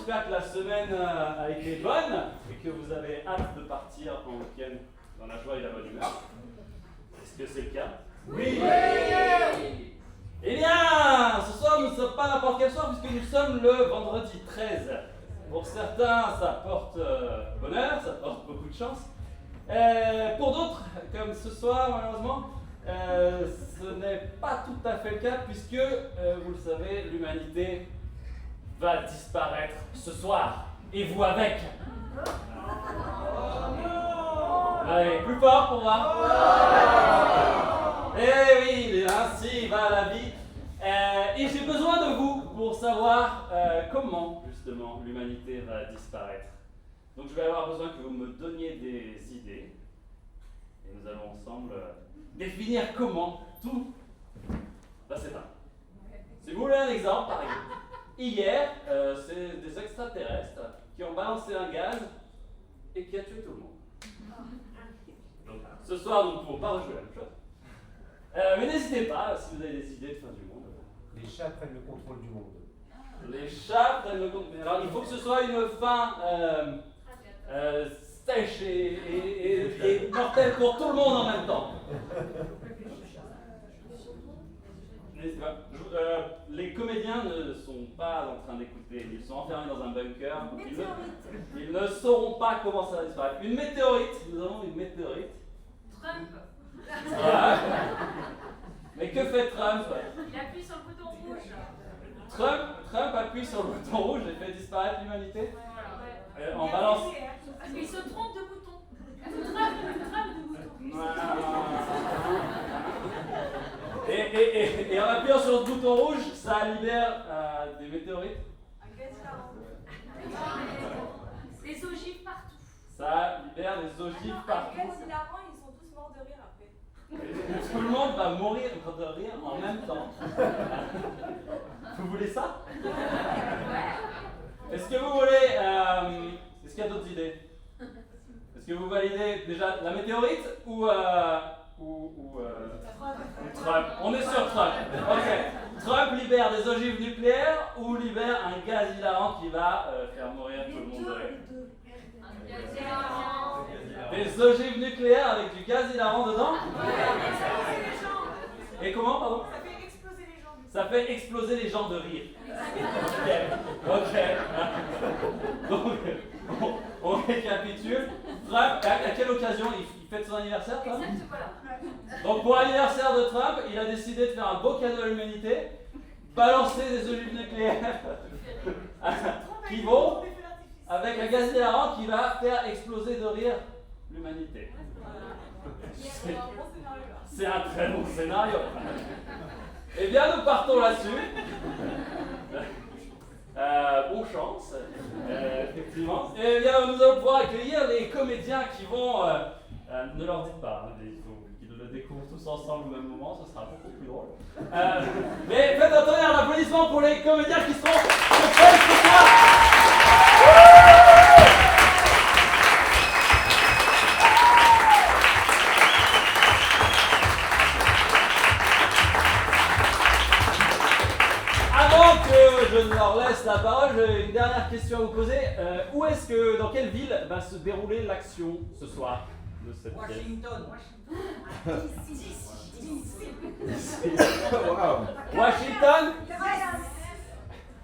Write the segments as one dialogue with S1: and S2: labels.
S1: j'espère que la semaine a été bonne et que vous avez hâte de partir en week-end dans la joie et la bonne humeur. Est-ce que c'est le cas?
S2: Oui.
S1: Eh bien, ce soir, nous ne sommes pas n'importe quel soir puisque nous sommes le vendredi 13. Pour certains, ça porte bonheur, ça porte beaucoup de chance. Pour d'autres, comme ce soir, malheureusement, ce n'est pas tout à fait le cas puisque, vous le savez, l'humanité va disparaître ce soir. Et vous avec. Allez, plus fort pour voir. Eh oui, ainsi va la vie. Et j'ai besoin de vous pour savoir comment, justement, l'humanité va disparaître. Donc je vais avoir besoin que vous me donniez des idées. Et nous allons ensemble définir comment tout va s'éteindre. Si vous voulez un exemple, par exemple. Hier, c'est des extraterrestres qui ont balancé un gaz et qui a tué tout le monde. Donc, ce soir, nous ne pouvons pas rejouer la même chose. Mais n'hésitez pas, si vous avez des idées de fin du monde.
S2: Les chats prennent le contrôle du monde.
S1: Les chats prennent le contrôle. Alors, il faut que ce soit une fin sèche et mortelle pour tout le monde en même temps. N'hésitez pas. Les comédiens ne sont pas en train d'écouter, ils sont enfermés dans un bunker. Ils ne sauront pas comment ça va disparaître. Une météorite, nous avons une météorite.
S3: Trump.
S1: Mais que fait Trump?
S3: Il appuie sur le bouton rouge.
S1: Trump appuie sur le bouton rouge et fait disparaître l'humanité.
S3: Voilà.
S1: En balance.
S3: Parce qu'il se trompe de bouton. Trump de bouton.
S1: Et en appuyant sur le bouton rouge, ça libère des météorites.
S3: Des ogives partout.
S1: Ça libère des ogives partout.
S4: Ils sont tous morts de rire après.
S1: Tout le monde va mourir de rire en même temps. Vous voulez ça? Est-ce que vous voulez... est-ce qu'il y a d'autres idées? Est-ce que vous validez déjà la météorite ou Trump? On est sur Trump. Ok. Trump libère des ogives nucléaires ou libère un gaz hilarant qui va faire mourir tout le monde de rire? Des ogives nucléaires avec du gaz hilarant dedans? Et comment, pardon?
S4: Ça fait exploser les gens.
S1: Ça fait exploser les gens de rire. Ok. Donc, on récapitule. Trump, à quelle occasion il fête son anniversaire, Trump? Donc, pour l'anniversaire de Trump, il a décidé de faire un beau cadeau à l'humanité, balancer des ogives nucléaires qui vont, avec un gaz hilarant qui va faire exploser de rire l'humanité. C'est un très bon scénario. Eh bien, nous partons là-dessus. Bonne chance, effectivement. Eh bien, nous allons pouvoir accueillir les comédiens qui vont... ne leur dites pas, il faut qu'ils le découvrent tous ensemble au même moment, ce sera beaucoup plus drôle. Mais faites un tonnerre d'applaudissements pour les comédiens qui seront sur scène ce soir. Je leur laisse la parole, j'ai une dernière question à vous poser. Dans quelle ville va se dérouler l'action ce soir de cette pièce? Washington?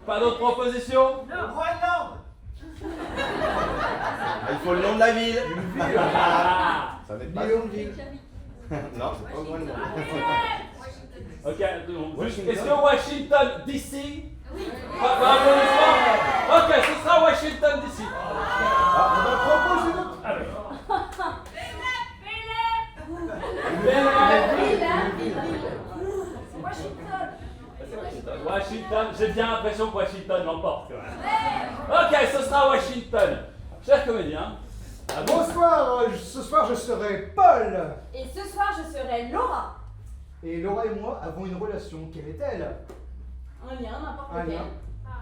S1: Pas d'autres propositions?
S2: Groenland.
S5: Il faut le nom de la ville. Ça n'est pas
S2: une ville.
S5: Non, c'est pas au Groenland.
S1: Ok, est-ce que Washington DC? Ok, ce sera Washington DC.
S2: On en propose une autre.
S1: Washington, j'ai bien l'impression que Washington l'emporte quand même. Ok, ce sera Washington. Chers comédiens.
S2: Bonsoir, ce soir je serai Paul.
S4: Et ce soir, je serai Laura.
S2: Et Laura et moi avons une relation. Quelle est-elle?
S4: Un lien, n'importe
S2: Un
S4: lequel.
S2: lien.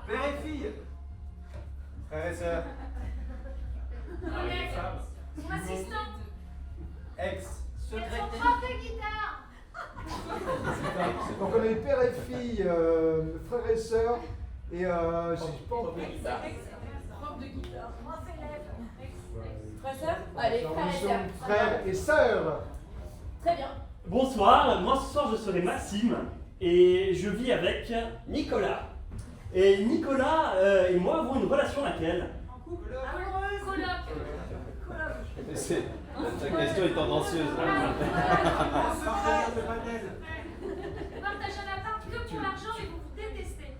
S6: Père et fille.
S2: Frère et sœur.
S3: Son assistante.
S6: Ex.
S3: Son prof de guitare.
S2: Donc on est père et fille, frère et sœur, et je sais pas.
S3: Allez,
S2: Alors,
S3: frère
S2: nous
S3: et
S2: sommes
S3: sœur.
S2: frères et sœurs.
S3: Très bien.
S7: Bonsoir, moi ce soir je serai Maxime et je vis avec Nicolas. Et Nicolas et moi avons une relation laquelle?
S3: Amoureuse. Coloc.
S5: Ta question est tendancieuse.
S3: On partage un appart que pour l'argent et vous vous détestez.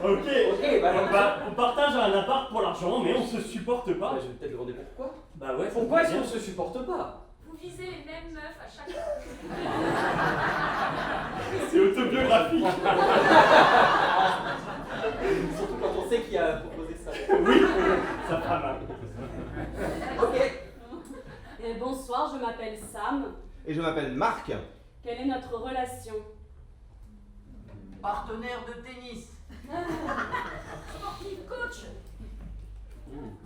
S7: Ok,
S1: bah,
S7: on partage un appart pour l'argent mais on se supporte pas.
S1: Je vais peut-être demander pourquoi.
S7: Bah ouais,
S1: Pourquoi est-ce qu'on se supporte pas?
S3: Vous visez les mêmes meufs à chaque fois.
S7: c'est autobiographique.
S1: Surtout quand on sait qui a proposé ça.
S7: Oui, ça fera mal.
S1: Ok.
S8: Et bonsoir, je m'appelle Sam.
S5: Et je m'appelle Marc.
S8: Quelle est notre relation?
S6: Partenaire de tennis.
S3: Sportif, coach.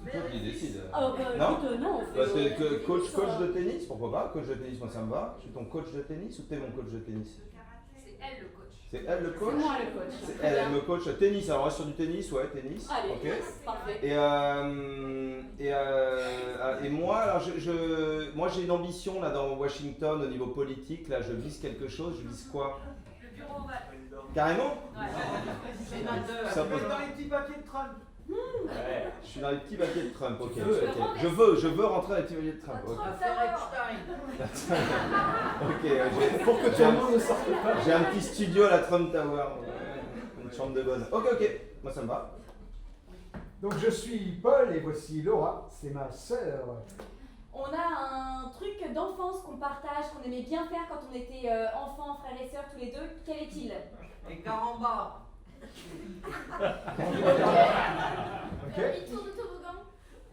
S5: C'est toi qui décide.
S8: Oh,
S5: Non.
S8: écoute, non, on fait.
S5: Parce que coach de tennis, pourquoi pas? Coach de tennis, moi ça me va. Je suis ton coach de tennis ou t'es mon coach de tennis?
S3: C'est elle le coach.
S5: C'est elle le coach?
S8: C'est moi le coach.
S5: C'est elle, elle me coach tennis. Alors on reste sur du tennis, ouais, tennis.
S8: Allez,
S5: Ok.
S8: parfait.
S5: Et moi, alors moi j'ai une ambition là dans Washington au niveau politique. Là, je vise quelque chose. Je vise quoi?
S3: Le bureau ovale.
S5: Carrément?
S6: Sénateur.
S5: Ça
S6: Tu
S5: peut-
S6: es dans les petits papiers de Trump.
S5: Ouais. Je suis dans les petits papiers de Trump. Ok.
S1: Tu veux,
S5: ok. Je veux rentrer dans les petits papiers de Trump. Ok.
S6: Affaire Epstein.
S5: Ok.
S2: Pour que tout le monde ne sorte pas.
S5: J'ai un petit studio à la Trump Tower. Une chambre de bonne. Ok. Moi ça me va.
S2: Donc je suis Paul et voici Laura, c'est ma sœur.
S8: On a un truc d'enfance qu'on partage, qu'on aimait bien faire quand on était enfants, frères et sœurs tous les deux. Quel est-il?
S6: Et Caramba.
S2: Ok.
S3: Des tours de toboggan.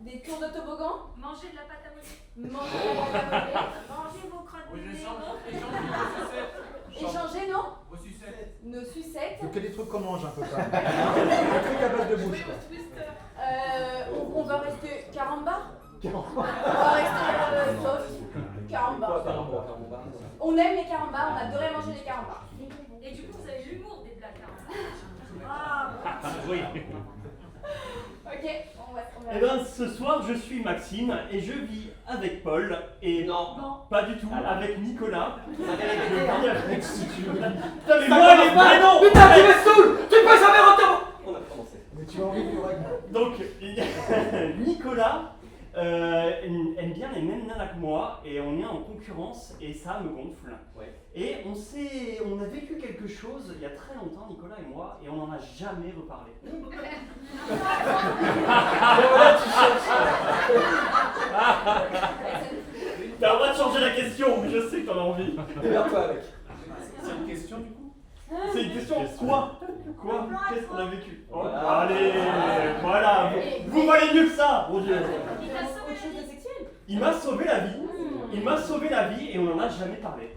S8: Des tours de toboggan?
S3: Manger de la pâte à modeler.
S8: Manger de la pâte à modeler.
S3: Manger vos crottes de nez.
S8: Échanger, non?
S6: Vos sucettes.
S8: Nos sucettes.
S2: Donc il y a des trucs qu'on mange un peu quand même. Des trucs à base de bouche quoi.
S8: On va rester caramba.
S2: Caramba.
S8: On va rester soft. Caramba. On aime les carambas, on adorait manger les carambas.
S3: Et du coup, vous avez l'humour des blagues. Hein.
S7: Oui.
S8: Ok, on va.
S7: Eh ben ce soir je suis Maxime et je vis avec Paul et
S1: Non.
S7: pas du tout,
S1: Alors.
S7: avec Nicolas.
S1: Ça vient
S7: Je
S1: répéter,
S7: vis
S1: hein.
S7: avec Putain mais moi les prénoms.
S1: Putain, tu me saoules. Tu peux jamais rentrer. On a commencé.
S2: Mais tu as envie de vivre avec moi.
S7: Donc Nicolas aime bien les mêmes nanas que moi et on est en concurrence et ça me gonfle.
S1: Ouais.
S7: Et on a vécu quelque chose il y a très longtemps, Nicolas et moi, et on n'en a jamais reparlé. T'as le droit de changer la question, mais je sais que t'en as envie.
S1: Démerde-toi avec.
S6: C'est une question du coup.
S7: C'est une question quoi? Quoi? Qu'est-ce qu'on a vécu? Oh,
S1: Voilà.
S7: allez, voilà, vous valez mieux que ça, mon Dieu.
S3: Il t'a sauvé
S8: Autre chose
S3: la
S8: de
S3: vie.
S8: sexuel?
S7: Il m'a sauvé la vie, il m'a sauvé la vie et on n'en a jamais parlé.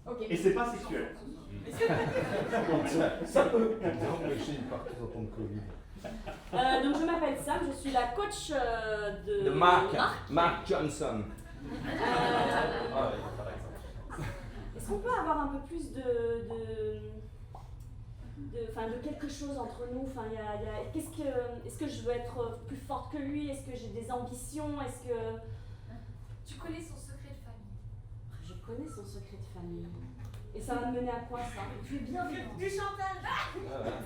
S8: Ok.
S7: Et c'est pas sexuel.
S5: Ça peut. Empêcher une partie en temps de Covid.
S8: Donc je m'appelle Sam, je suis la coach
S5: De Mark Johnson.
S8: Est-ce qu'on peut avoir un peu plus de quelque chose entre nous? Enfin, est-ce que je veux être plus forte que lui? Est-ce que j'ai des ambitions? Est-ce que
S3: Tu connais son secret de famille.
S8: je connais son secret de famille? Et ça va me mener à quoi ça?
S3: Tu es bienveillant. Du chantage.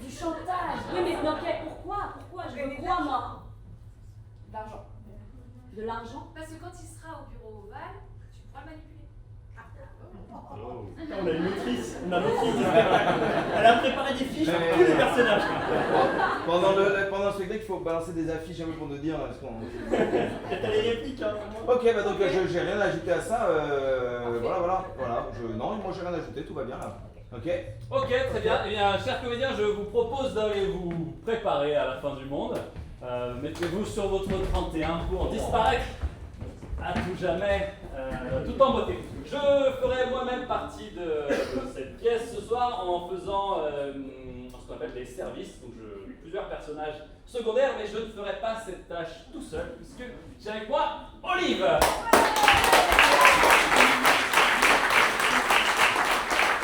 S8: Du chantage. Oui, mais pourquoi je veux quoi moi?
S3: D'argent.
S8: De l'argent?
S3: Parce que quand il sera au bureau ovale, tu pourras le manipuler.
S7: On a une autrice, elle a préparé des fiches pour tous les personnages.
S5: Pendant le spectacle, il faut balancer des affiches un peu pour nous dire. Parce qu'on...
S7: T'as les répliques, hein.
S5: Ok, bah donc j'ai rien à ajouter à ça. Voilà. Non, moi j'ai rien à ajouter, tout va bien là. Ok.
S1: Ok, très bien. Eh bien, chers comédiens, je vous propose d'aller vous préparer à la fin du monde. Mettez-vous sur votre 31 pour disparaître à tout jamais, tout en beauté. Je ferai moi-même partie de cette pièce ce soir en faisant ce qu'on appelle des services. Donc je plusieurs personnages secondaires, mais je ne ferai pas cette tâche tout seul, puisque j'ai avec moi Olive.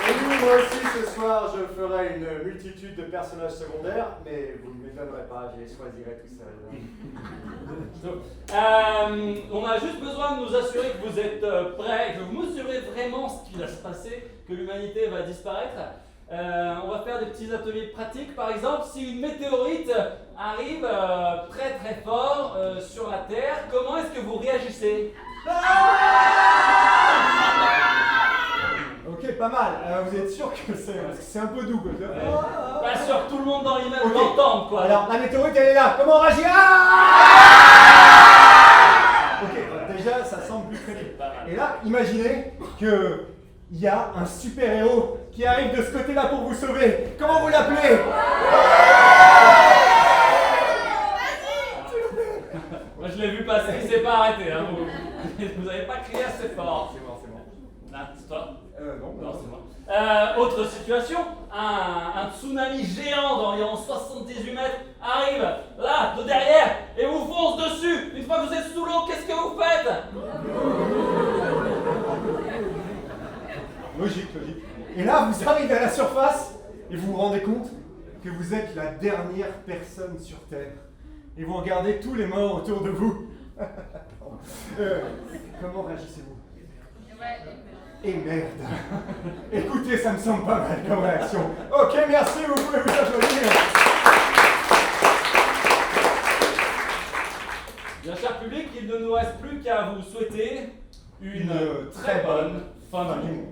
S2: Salut. moi aussi ce soir je ferai une multitude de personnages secondaires, mais vous ne m'étonnerez pas, je les choisirai tout seul.
S1: On a juste besoin de nous assurer que vous êtes prêts, que vous mesurez vraiment ce qui va se passer, que l'humanité va disparaître. On va faire des petits ateliers pratiques. Par exemple, si une météorite arrive très très fort sur la Terre, comment est-ce que vous réagissez?
S2: Ok, pas mal. Vous êtes sûr que c'est un peu doux, quoi.
S1: Pas sûr que tout le monde dans l'immeuble l'entende, quoi.
S2: Alors, la météorite, elle est là. Comment on réagit? Ok, déjà, ça semble plus crédible. Et là, imaginez qu'il y a un super-héros qui arrive de ce côté-là pour vous sauver. Comment vous l'appelez?
S1: Moi, je l'ai vu passer, il s'est pas arrêté. Hein, vous n'avez pas crié assez fort.
S2: C'est bon.
S1: Non, c'est toi?
S2: Non,
S1: c'est moi. Autre situation, un tsunami géant d'environ 78 mètres arrive là, de derrière, et vous fonce dessus. Une fois que vous êtes sous l'eau, qu'est-ce que vous faites?
S2: Logique. Et là, vous arrivez à la surface et vous vous rendez compte que vous êtes la dernière personne sur Terre. Et vous regardez tous les morts autour de vous. Comment réagissez-vous? Et merde. Écoutez, ça me semble pas mal comme réaction. Ok, merci, vous pouvez vous applaudir.
S1: Bien cher public, il ne nous reste plus qu'à vous souhaiter une très bonne fin du monde.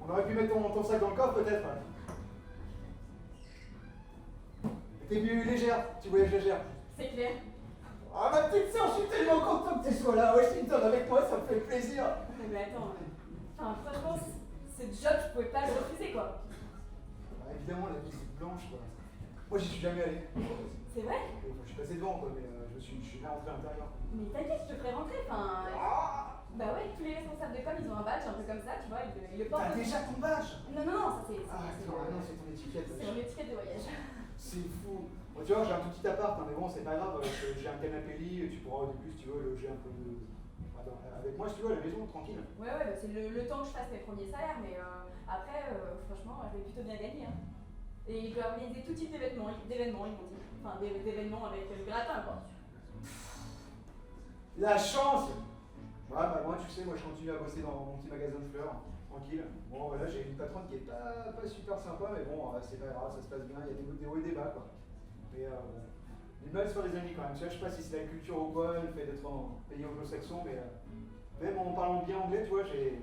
S2: On aurait pu mettre ton sac dans le coffre, peut-être. T'es venue légère, tu voyages légère.
S3: C'est clair.
S2: Ah, ma petite sœur, je suis tellement content que tu sois là à Washington avec moi, ça me fait plaisir.
S3: Mais attends, franchement, ce job, je pouvais pas le refuser, quoi.
S2: Ah, évidemment, la vie c'est blanche, quoi. Moi, j'y suis jamais allé.
S3: C'est vrai?
S2: Je suis passé devant, quoi, mais je suis jamais rentré à l'intérieur.
S3: Mais t'inquiète, je te ferai rentrer, Bah ouais, tous les responsables de com, ils ont un badge un peu comme ça, tu vois, ils le portent.
S2: T'as déjà ton badge?
S3: Non, ça c'est...
S2: Ah, non, c'est ton étiquette.
S3: C'est mon étiquette de voyage.
S2: C'est fou. Bon, tu vois, j'ai un tout petit appart, hein, mais bon, c'est pas grave. J'ai un canapé lit, tu pourras au début, si tu veux, loger un peu de... avec moi, si tu veux, à la maison, tranquille.
S3: Ouais, bah c'est le temps que je fasse mes premiers salaires, mais après, franchement, je vais plutôt bien gagner. Hein. Et je vais organiser tout type d'événements, ils m'ont dit. Enfin, d'événements avec le gratin, quoi.
S2: La chance! Ouais, bah moi, tu sais, moi, je continue à bosser dans mon petit magasin de fleurs, tranquille. Bon, voilà, j'ai une patronne qui est pas super sympa, mais bon, c'est pas grave, ça se passe bien, il y a des hauts et des bas, quoi. Mais une belle sur les amis quand même. Tu vois, je sais pas si c'est la culture ou quoi, le fait d'être en pays anglo-saxon, mais même en parlant bien anglais, tu vois, j'ai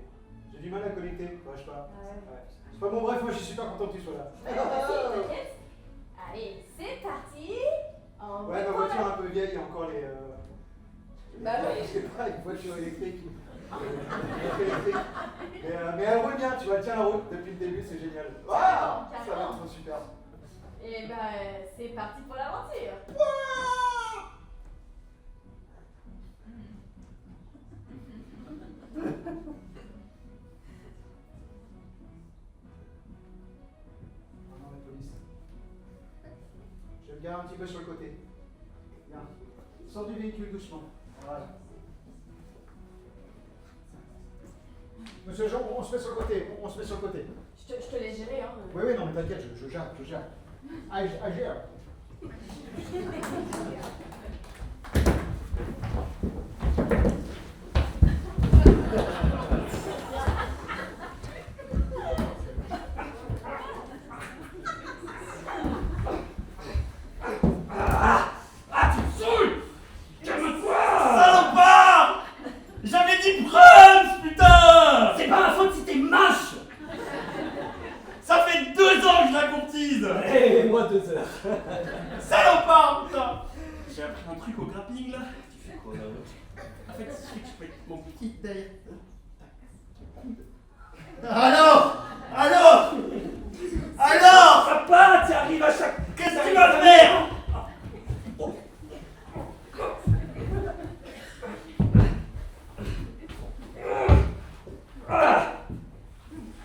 S2: du mal à connecter. Enfin, je sais pas. Ouais. C'est pas bon, bref, moi je suis super content que tu sois là.
S3: T'inquiète. Allez, c'est parti.
S2: Ouais, ma voiture un peu vieille, il y a encore les.
S3: Bah oui.
S2: Je sais pas, une voiture électrique. Mais elle roule bien, tu vois, elle tient la route depuis le début, c'est génial. Ah, ça va être trop super.
S3: Et bah, c'est parti pour l'aventure.
S2: Non, la police. Je me gare un petit peu sur le côté. Bien. Sors du véhicule doucement. Voilà. Monsieur Jean, on se met sur le côté. On se met sur le côté.
S3: Je te laisse gérer, hein.
S2: Oui, non, mais t'inquiète, je gère. Ah, je gère.
S7: Salopard! J'avais dit Bruns, putain!
S9: C'est pas ma faute si t'es moche!
S7: Ça fait 2 ans que je la courtise!
S9: Et moi 2 heures.
S7: Salopard, putain! J'ai appris un truc au grappling là. Tu fais quoi là? En fait, c'est que je peux être mon petit derrière. Alors!
S9: Papa, tu arrives à chaque...
S7: Qu'est-ce que tu vas faire?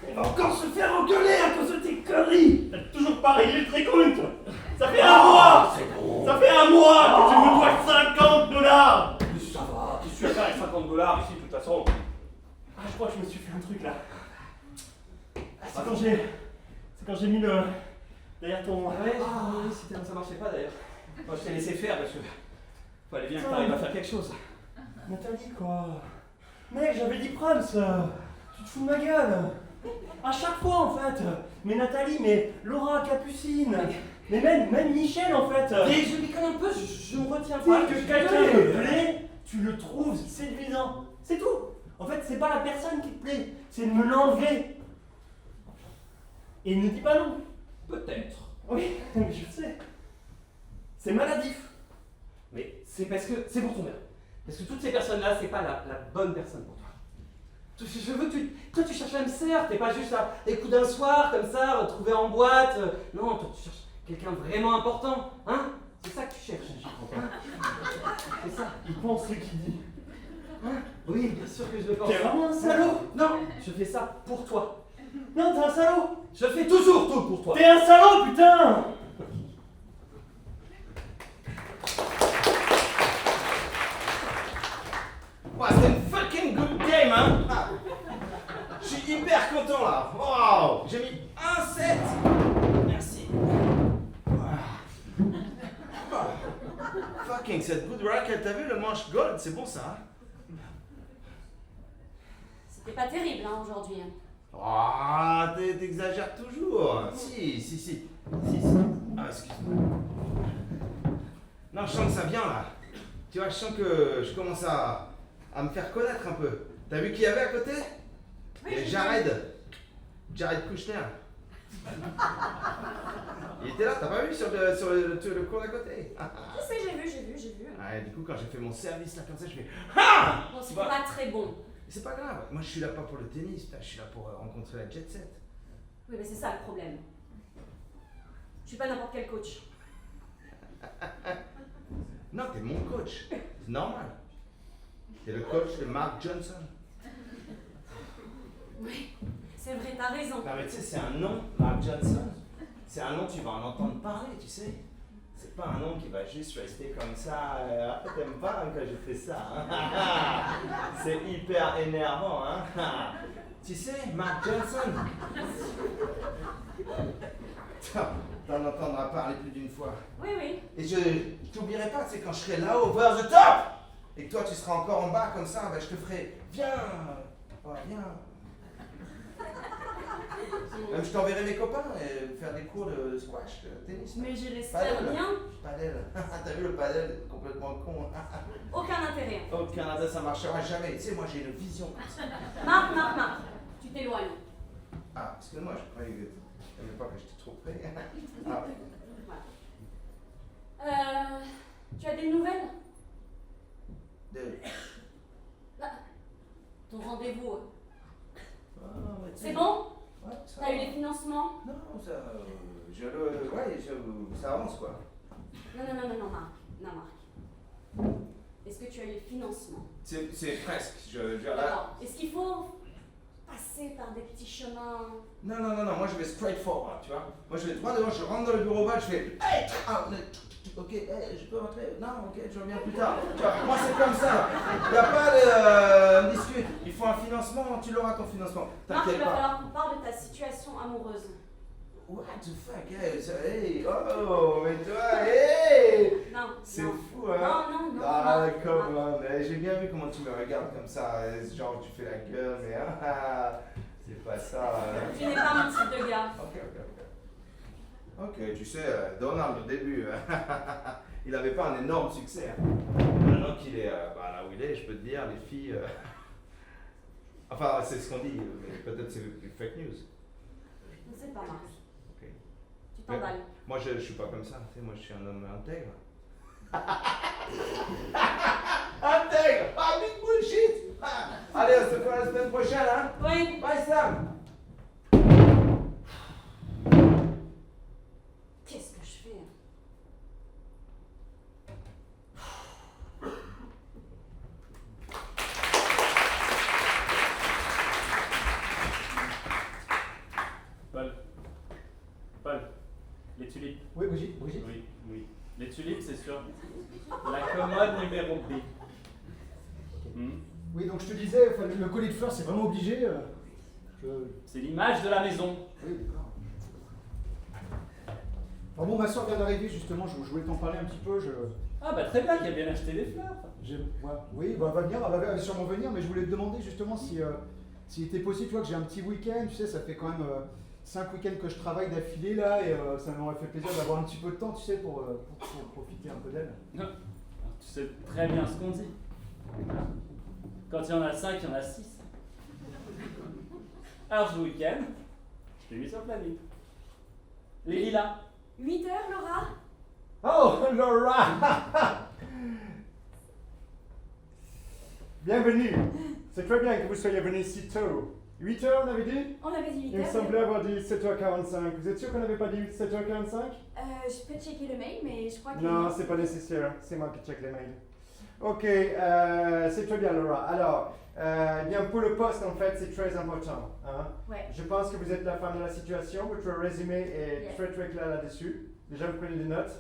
S9: On va encore se faire
S7: pas régler le précompte. Ça fait un mois. Ça fait un mois que tu me dois 50 $.
S9: Ça va, qu'est-ce que tu vas faire avec 50 $ ici de toute façon?
S7: Ah, je crois que je me suis fait un truc là. C'est quand j'ai mis le... derrière ton...
S9: Ouais, oui, ça marchait pas d'ailleurs. Moi je t'ai laissé faire parce que fallait bien que t'arrives à faire quelque chose.
S7: Nathalie quoi. Mec, j'avais dit Prams, tu te fous de ma gueule. À chaque fois en fait. Mais Nathalie, mais Laura, Capucine, mais même Michel en fait.
S9: Mais je déconne un peu, je me retiens
S7: Dès
S9: pas.
S7: que quelqu'un te plaît, tu le trouves séduisant. C'est tout. En fait, c'est pas la personne qui te plaît, c'est de me l'enlever. Et il ne dit pas non.
S9: Peut-être.
S7: Oui, mais je sais. C'est maladif.
S9: Mais c'est parce que c'est pour ton bien. Parce que toutes ces personnes-là, c'est pas la bonne personne pour toi. Je veux que toi tu cherches l'âme sœur, t'es pas juste à des coups d'un soir comme ça, retrouvé en boîte. Non, toi tu cherches quelqu'un vraiment important, hein? C'est ça que tu cherches.
S7: Je comprends pas.
S9: C'est ça.
S7: Il pense ce qu'il dit.
S9: Hein? Oui, bien sûr que je le pense.
S7: T'es vraiment un salaud.
S9: Non, je fais ça pour toi.
S7: Non, t'es un salaud.
S9: Je fais toujours tout pour toi.
S7: T'es un salaud, putain.
S5: Ouais, c'est une fucking good game, hein. Ah. Je suis hyper content là. Wow, j'ai mis un 7. Merci. Fucking, cette good racket, t'as vu le manche gold, c'est bon ça, hein?
S8: C'était pas terrible hein, aujourd'hui. Hein.
S5: Ah, t'exagères toujours. Si. Ah, excuse-moi. Non, je sens que ça vient là. Tu vois, je sens que je commence à me faire connaître un peu. T'as vu qui y avait à côté?
S8: Oui,
S5: Il y avait Jared Kushner. Il était là, t'as pas vu sur le cours d'à côté?
S8: Je sais, j'ai vu.
S5: Ouais, du coup, quand j'ai fait mon service là comme ça, je fais ah!
S8: Bon, c'était pas très bon.
S5: C'est pas grave, moi je suis là pas pour le tennis, je suis là pour rencontrer la jet set.
S8: Oui, mais c'est ça le problème. Je suis pas n'importe quel coach.
S5: Non, t'es mon coach, c'est normal. T'es le coach de Mark Johnson.
S8: Oui, c'est vrai, t'as raison.
S5: Non mais tu sais, c'est un nom, Mark Johnson. C'est un nom, tu vas en entendre parler, tu sais. C'est pas un nom qui va juste rester comme ça. T'aimes pas hein, que je fais ça. Hein? C'est hyper énervant, hein. Tu sais, Mark Johnson. T'en entendras parler plus d'une fois.
S8: Oui.
S5: Et je t'oublierai pas, tu sais, quand je serai là-haut, over the top, et que toi tu seras encore en bas comme ça, ben, je te ferai, viens. Même je t'enverrai mes copains et faire des cours de squash, de tennis.
S8: Mais je l'espère
S5: Padel.
S8: bien.
S5: Padel. T'as vu le padel, complètement con.
S8: Aucun intérêt.
S5: Au Canada, ça marchera jamais. Tu sais, moi j'ai une vision.
S8: Marc, tu t'éloignes.
S5: Ah, excuse-moi, je croyais pas que j'étais trop près. Ah,
S8: Voilà. Tu as des nouvelles? Ton rendez-vous. C'est bon?
S5: Ouais, ça
S8: T'as eu les financements?
S5: Non, ça. Ça avance quoi.
S8: Non, Marc. Est-ce que tu as eu les financements?
S5: C'est presque.
S8: D'accord. Est-ce qu'il faut passer par des petits chemins?
S5: Non, moi je vais straight forward, tu vois. Moi je vais droit devant, je rentre dans le bureau bas, je fais hey, ok, hey, je peux rentrer? Non, ok, je reviens plus tard. Tu vois, moi c'est comme ça. Il n'y a pas de discute. Il faut un financement, tu l'auras ton financement.
S8: Marc, il
S5: T'inquiète
S8: va
S5: pas.
S8: falloir qu'on parle de ta situation amoureuse.
S5: What the fuck, hey, oh, mais toi, hey!
S8: Non.
S5: C'est
S8: non.
S5: fou, hein?
S8: Non.
S5: Ah,
S8: Marc,
S5: come on, j'ai bien vu comment tu me regardes comme ça, genre tu fais la gueule, mais c'est pas ça.
S8: Tu n'es pas mon type de gars.
S5: Ok, tu sais, Donald au début, il avait pas un énorme succès. Hein. Maintenant qu'il est là où il est, je peux te dire, les filles. Enfin, c'est ce qu'on dit, mais peut-être c'est fake news.
S8: Je ne sais pas, Marc.
S5: Ok.
S8: Tu t'emballes.
S5: Moi, je suis pas comme ça, tu sais, moi je suis un homme intègre. Intègre! Ah, big bullshit! Allez, on se voit la semaine prochaine, hein?
S8: Oui.
S5: Bye, Sam!
S8: Qu'est-ce que je fais?
S1: Paul. Les tulipes.
S2: Oui, Brigitte.
S1: Oui, oui. Les tulipes, c'est sur la commode numéro B.
S2: Oui, donc je te disais, enfin, le collier de fleurs, c'est vraiment obligé.
S1: C'est l'image de la maison.
S2: Oui, d'accord. Alors bon, ma soeur vient d'arriver, justement, je voulais t'en parler un petit peu.
S1: Ah bah très bien, qui a bien acheté des fleurs.
S2: Oui, bah, elle va sûrement venir, mais je voulais te demander justement s'il était possible, tu vois, que j'ai un petit week-end, tu sais, ça fait quand même 5 week-ends que je travaille d'affilée là, et ça m'aurait fait plaisir d'avoir un petit peu de temps, tu sais, pour profiter un peu d'elle.
S1: Tu sais très bien ce qu'on dit. Quand il y en a 5, il y en a 6. Alors ce week-end, je t'ai mis sur le planning. Les lilas.
S3: 8 heures, Laura?
S5: Oh, Laura! Bienvenue. C'est très bien que vous soyez venu si tôt. 8 heures, on avait dit?
S3: On avait dit 8
S5: Il me
S3: heures.
S5: semblait avoir dit 7h45. Vous êtes sûr qu'on n'avait pas dit 7h45?
S3: Je peux checker le mail, mais je crois que...
S5: Non, c'est pas nécessaire. C'est moi qui check les mails. Ok, c'est très bien, Laura. Alors, bien pour le poste, en fait, c'est très important. Hein?
S3: Ouais.
S5: Je pense que vous êtes la femme de la situation. Votre résumé est
S3: Yes.
S5: très très clair là-dessus. Déjà, vous prenez des notes.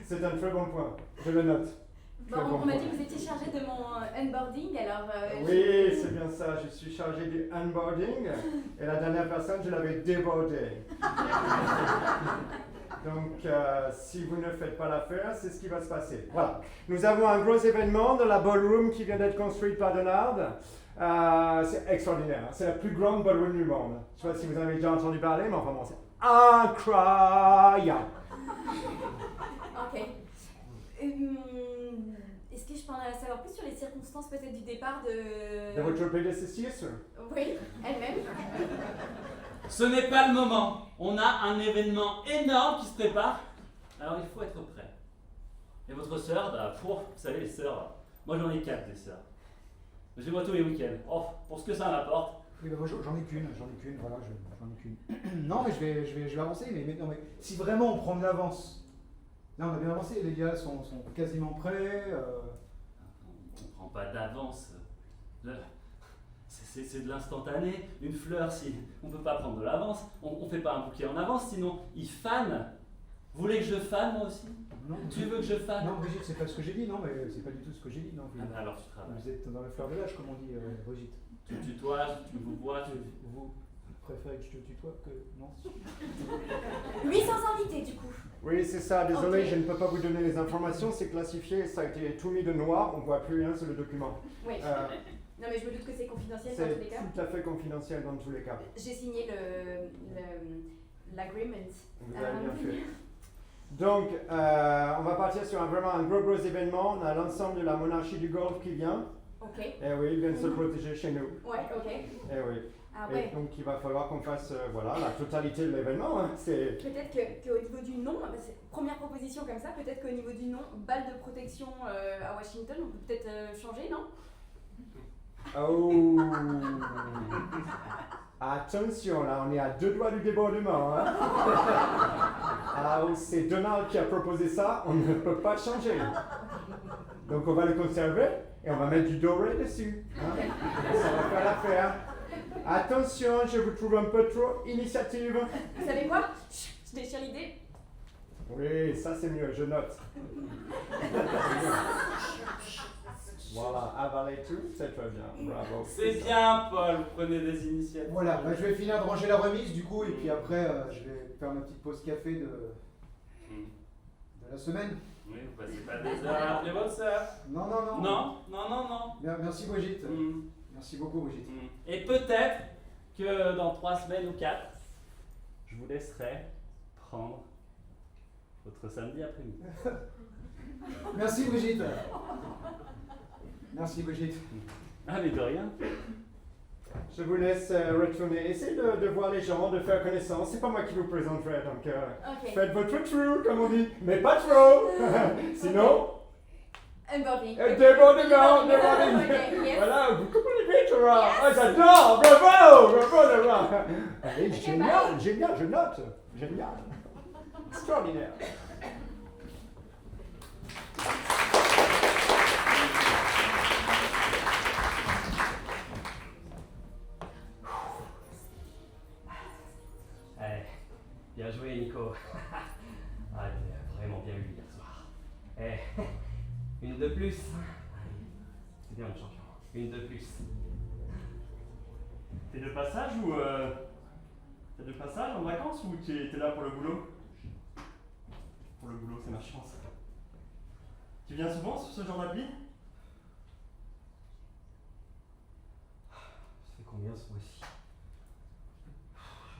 S5: C'est un très bon point. Je le note.
S3: Bon, on m'a dit que vous étiez chargé de mon onboarding, alors...
S5: Oui, c'est bien ça. Je suis chargé du onboarding. Et la dernière personne, je l'avais débordé. Donc, si vous ne faites pas l'affaire, c'est ce qui va se passer. Voilà. Nous avons un gros événement dans la ballroom qui vient d'être construite par Donald. C'est extraordinaire. C'est la plus grande ballroom du monde. Je ne sais pas si vous en avez déjà entendu parler, mais enfin bon, c'est incroyable.
S3: Ok. Est-ce que je peux en savoir plus sur les circonstances peut-être du départ de...
S5: De votre prédécesseur?
S3: Oui, elle-même.
S1: Ce n'est pas le moment. On a un événement énorme qui se prépare. Alors il faut être prêt. Et votre sœur, vous savez les sœurs, moi j'en ai 4 des sœurs. Je les vois tous les week-ends. Oh, pour ce que ça m'apporte.
S2: Oui, bah moi j'en ai qu'une, voilà, j'en ai qu'une. Non, mais je vais avancer, non, mais si vraiment on prend de l'avance, là on a bien avancé, les gars sont quasiment prêts.
S1: On ne prend pas d'avance. C'est de l'instantané. Une fleur, si on ne peut pas prendre de l'avance, on ne fait pas un bouquet en avance, sinon ils fanent. Vous voulez que je fane moi aussi?
S2: Non,
S1: Tu veux que je fane?
S2: Non, Brigitte, c'est pas ce que j'ai dit, non, mais c'est pas du tout ce que j'ai dit, non.
S1: Alors tu travailles.
S2: Vous êtes dans la fleur de l'âge, comme on dit, Brigitte.
S1: Tu tutoies, tu vous vois,
S2: Vous préférez que je te tutoie que non?
S3: 800 invités, du coup.
S5: Oui, c'est ça. Désolé,
S3: Ok.
S5: je ne peux pas vous donner les informations. C'est classifié, ça a été tout mis de noir. On ne voit plus rien sur le document.
S3: Oui. Non, mais je me doute que c'est confidentiel dans tous les
S5: C'est
S3: cas.
S5: tout à fait confidentiel dans tous les cas.
S3: J'ai signé l'agreement.
S5: Vous avez bien fait. Donc, on va partir sur vraiment un gros événement. On a l'ensemble de la monarchie du Golfe qui vient.
S3: Ok.
S5: Eh oui, ils viennent se protéger chez nous.
S3: Ouais, ok.
S5: Eh oui.
S3: Ah
S5: Et
S3: ouais.
S5: donc, il va falloir qu'on fasse voilà, la totalité de l'événement. Hein. C'est...
S3: Peut-être qu'au niveau du nom, première proposition comme ça, peut-être qu'au niveau du nom, balle de protection à Washington, on peut peut-être changer, non?
S5: Oh. Attention, là, on est à 2 doigts du débordement. Hein. Ah, c'est Donald qui a proposé ça, on ne peut pas changer. Donc, on va le conserver et on va mettre du doré dessus. Hein. Ça va faire l'affaire. Attention, je vous trouve un peu trop initiative.
S3: Vous savez quoi? Je déchire l'idée.
S5: Oui, ça c'est mieux, je note. Voilà, avaler tout, c'est très bien, bravo.
S1: C'est bien, Paul, prenez des initiatives.
S2: Voilà, bah, je vais finir de ranger la remise du coup, et puis après je vais faire ma petite pause café de la semaine.
S1: Oui, vous passez pas des heures à appeler votre sœur.
S2: Non.
S1: Non.
S2: Merci Brigitte.
S1: Mm.
S2: Merci beaucoup Brigitte.
S1: Et peut-être que dans 3 semaines ou 4, je vous laisserai prendre votre samedi après-midi.
S2: Merci Brigitte. Merci Brigitte.
S1: Ah, mais de rien.
S5: Je vous laisse retourner. Essayez de voir les gens, de faire connaissance. C'est pas moi qui vous présenterai, donc
S3: Ok.
S5: faites votre trou, comme on dit, mais pas trop. Sinon,
S3: Onboarding.
S5: débordement.
S3: Ok, yes.
S5: Voilà, vous comprenez, Laura. Ah, j'adore, bravo, Laura. Allez,
S3: Ok,
S5: génial, je note. Génial. Extraordinaire.
S9: Bien joué, Nico. Nico. Ah, t'es vraiment bien eu hier soir. Eh, une de plus. C'est bien, mon champion. Une de plus.
S7: T'es de passage ou t'es de passage en vacances ou t'es là pour le boulot? Pour le boulot, c'est ma chance. Tu viens souvent sur ce genre d'appli?
S9: Ça fait combien ce mois-ci?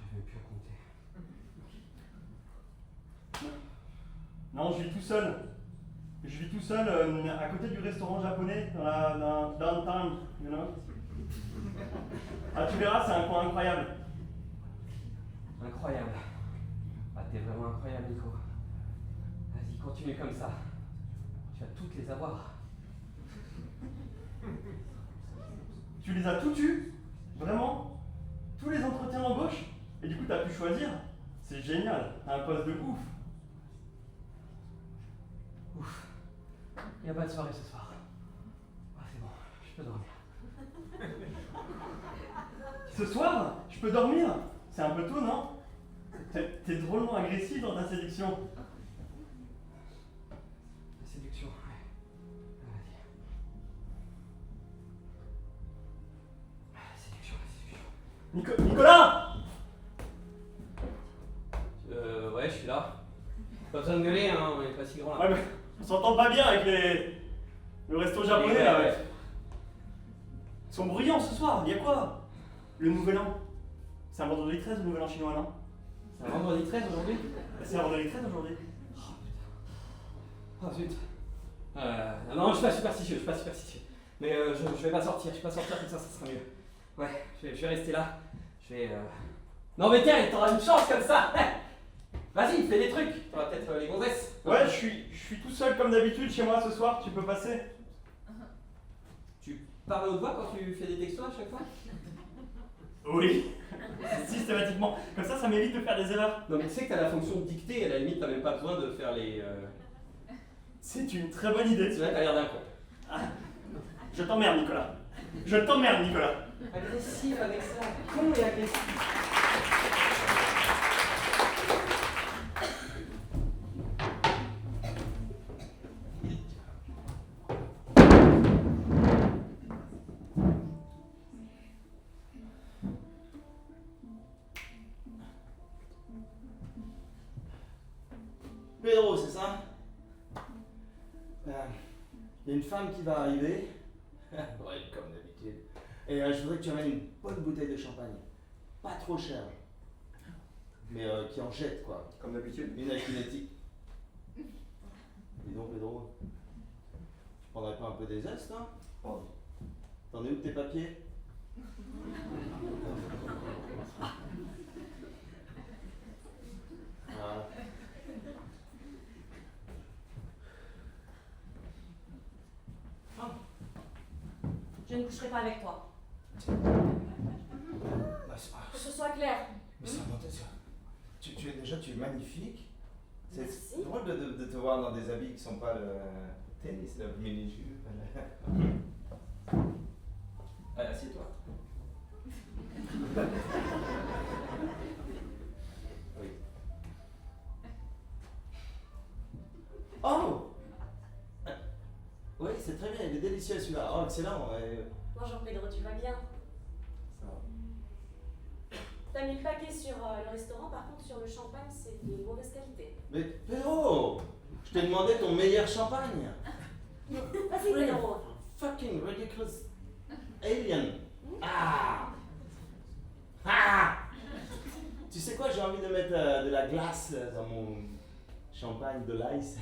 S9: Je ne vais plus compter.
S7: Non, je vis tout seul. Je vis tout seul à côté du restaurant japonais dans downtown, you know? Ah, tu verras, c'est un coin incroyable.
S9: Incroyable. Ah, t'es vraiment incroyable, Nico. Vas-y, continue comme ça. Tu vas toutes les avoir.
S7: Tu les as tous eus? Vraiment? Tous les entretiens d'embauche? Et du coup, t'as pu choisir? C'est génial, t'as un poste de ouf.
S9: Ouf. Il n'y a pas de soirée ce soir. Ah, c'est bon, je peux dormir.
S7: Ce soir, je peux dormir? C'est un peu tôt, non? T'es drôlement agressif dans ta séduction.
S9: La séduction, ouais. Vas-y. La séduction, la séduction.
S7: Nicolas!
S9: Ouais, je suis là. Pas besoin de gueuler, hein, on est pas si grand là.
S7: Ouais, mais on s'entend pas bien avec le resto japonais là.
S9: Ouais.
S7: Ils sont bruyants ce soir, il y a quoi? Le nouvel an. C'est un vendredi 13 le nouvel an chinois, non?
S9: C'est un vendredi 13 aujourd'hui?
S7: C'est un vendredi 13 aujourd'hui.
S9: Oh zut. Non, je suis pas superstitieux, Mais je vais pas sortir, comme ça sera mieux. Ouais, je vais rester là. Non mais tiens, t'auras une chance comme ça. Vas-y, fais des trucs. T'auras peut-être les gonzesses.
S7: Ouais, je suis tout seul comme d'habitude chez moi ce soir, tu peux passer.
S9: Tu parles à haute voix quand tu fais des textos à chaque fois?
S7: Oui, systématiquement. Comme ça m'évite de faire des erreurs.
S9: Non mais tu sais que t'as la fonction de dicter, à la limite t'as même pas besoin de faire les...
S7: C'est une très bonne idée.
S9: Tu vois, t'as l'air d'un con.
S7: Ah, je t'emmerde, Nicolas. Je t'emmerde, Nicolas.
S9: Agressif avec ça, con et agressif.
S5: Pedro, c'est ça? Il y a une femme qui va arriver. Ouais, comme d'habitude. Et je voudrais que tu amènes une bonne bouteille de champagne. Pas trop chère. Mais qui en jette, quoi.
S2: Comme d'habitude.
S5: Une avec une éthique. Dis donc, Pedro. Tu prendrais pas un peu des zestes, hein?
S2: Pardon.
S5: T'en es où de tes papiers? Voilà.
S8: Je ne coucherai pas avec toi.
S5: Bah, c'est pas...
S8: Que ce soit clair.
S5: Mais c'est fantastique. Tu es magnifique. C'est
S8: Merci.
S5: drôle de te voir dans des habits qui sont pas le tennis, le mini-jupe. Allez, assieds-toi. Oui. Oh! Oui, c'est très bien, il est délicieux celui-là. Oh, excellent.
S8: Bonjour Pedro, tu vas bien?
S5: Ça va.
S8: T'as mis le paquet sur le restaurant, par contre sur le champagne c'est de mauvaise qualité.
S5: Mais Pedro, je t'ai demandé ton meilleur champagne.
S8: Vas-y Pedro.
S5: Fucking ridiculous alien. Ah! Ah! Tu sais quoi, j'ai envie de mettre de la glace dans mon champagne, de l'ice.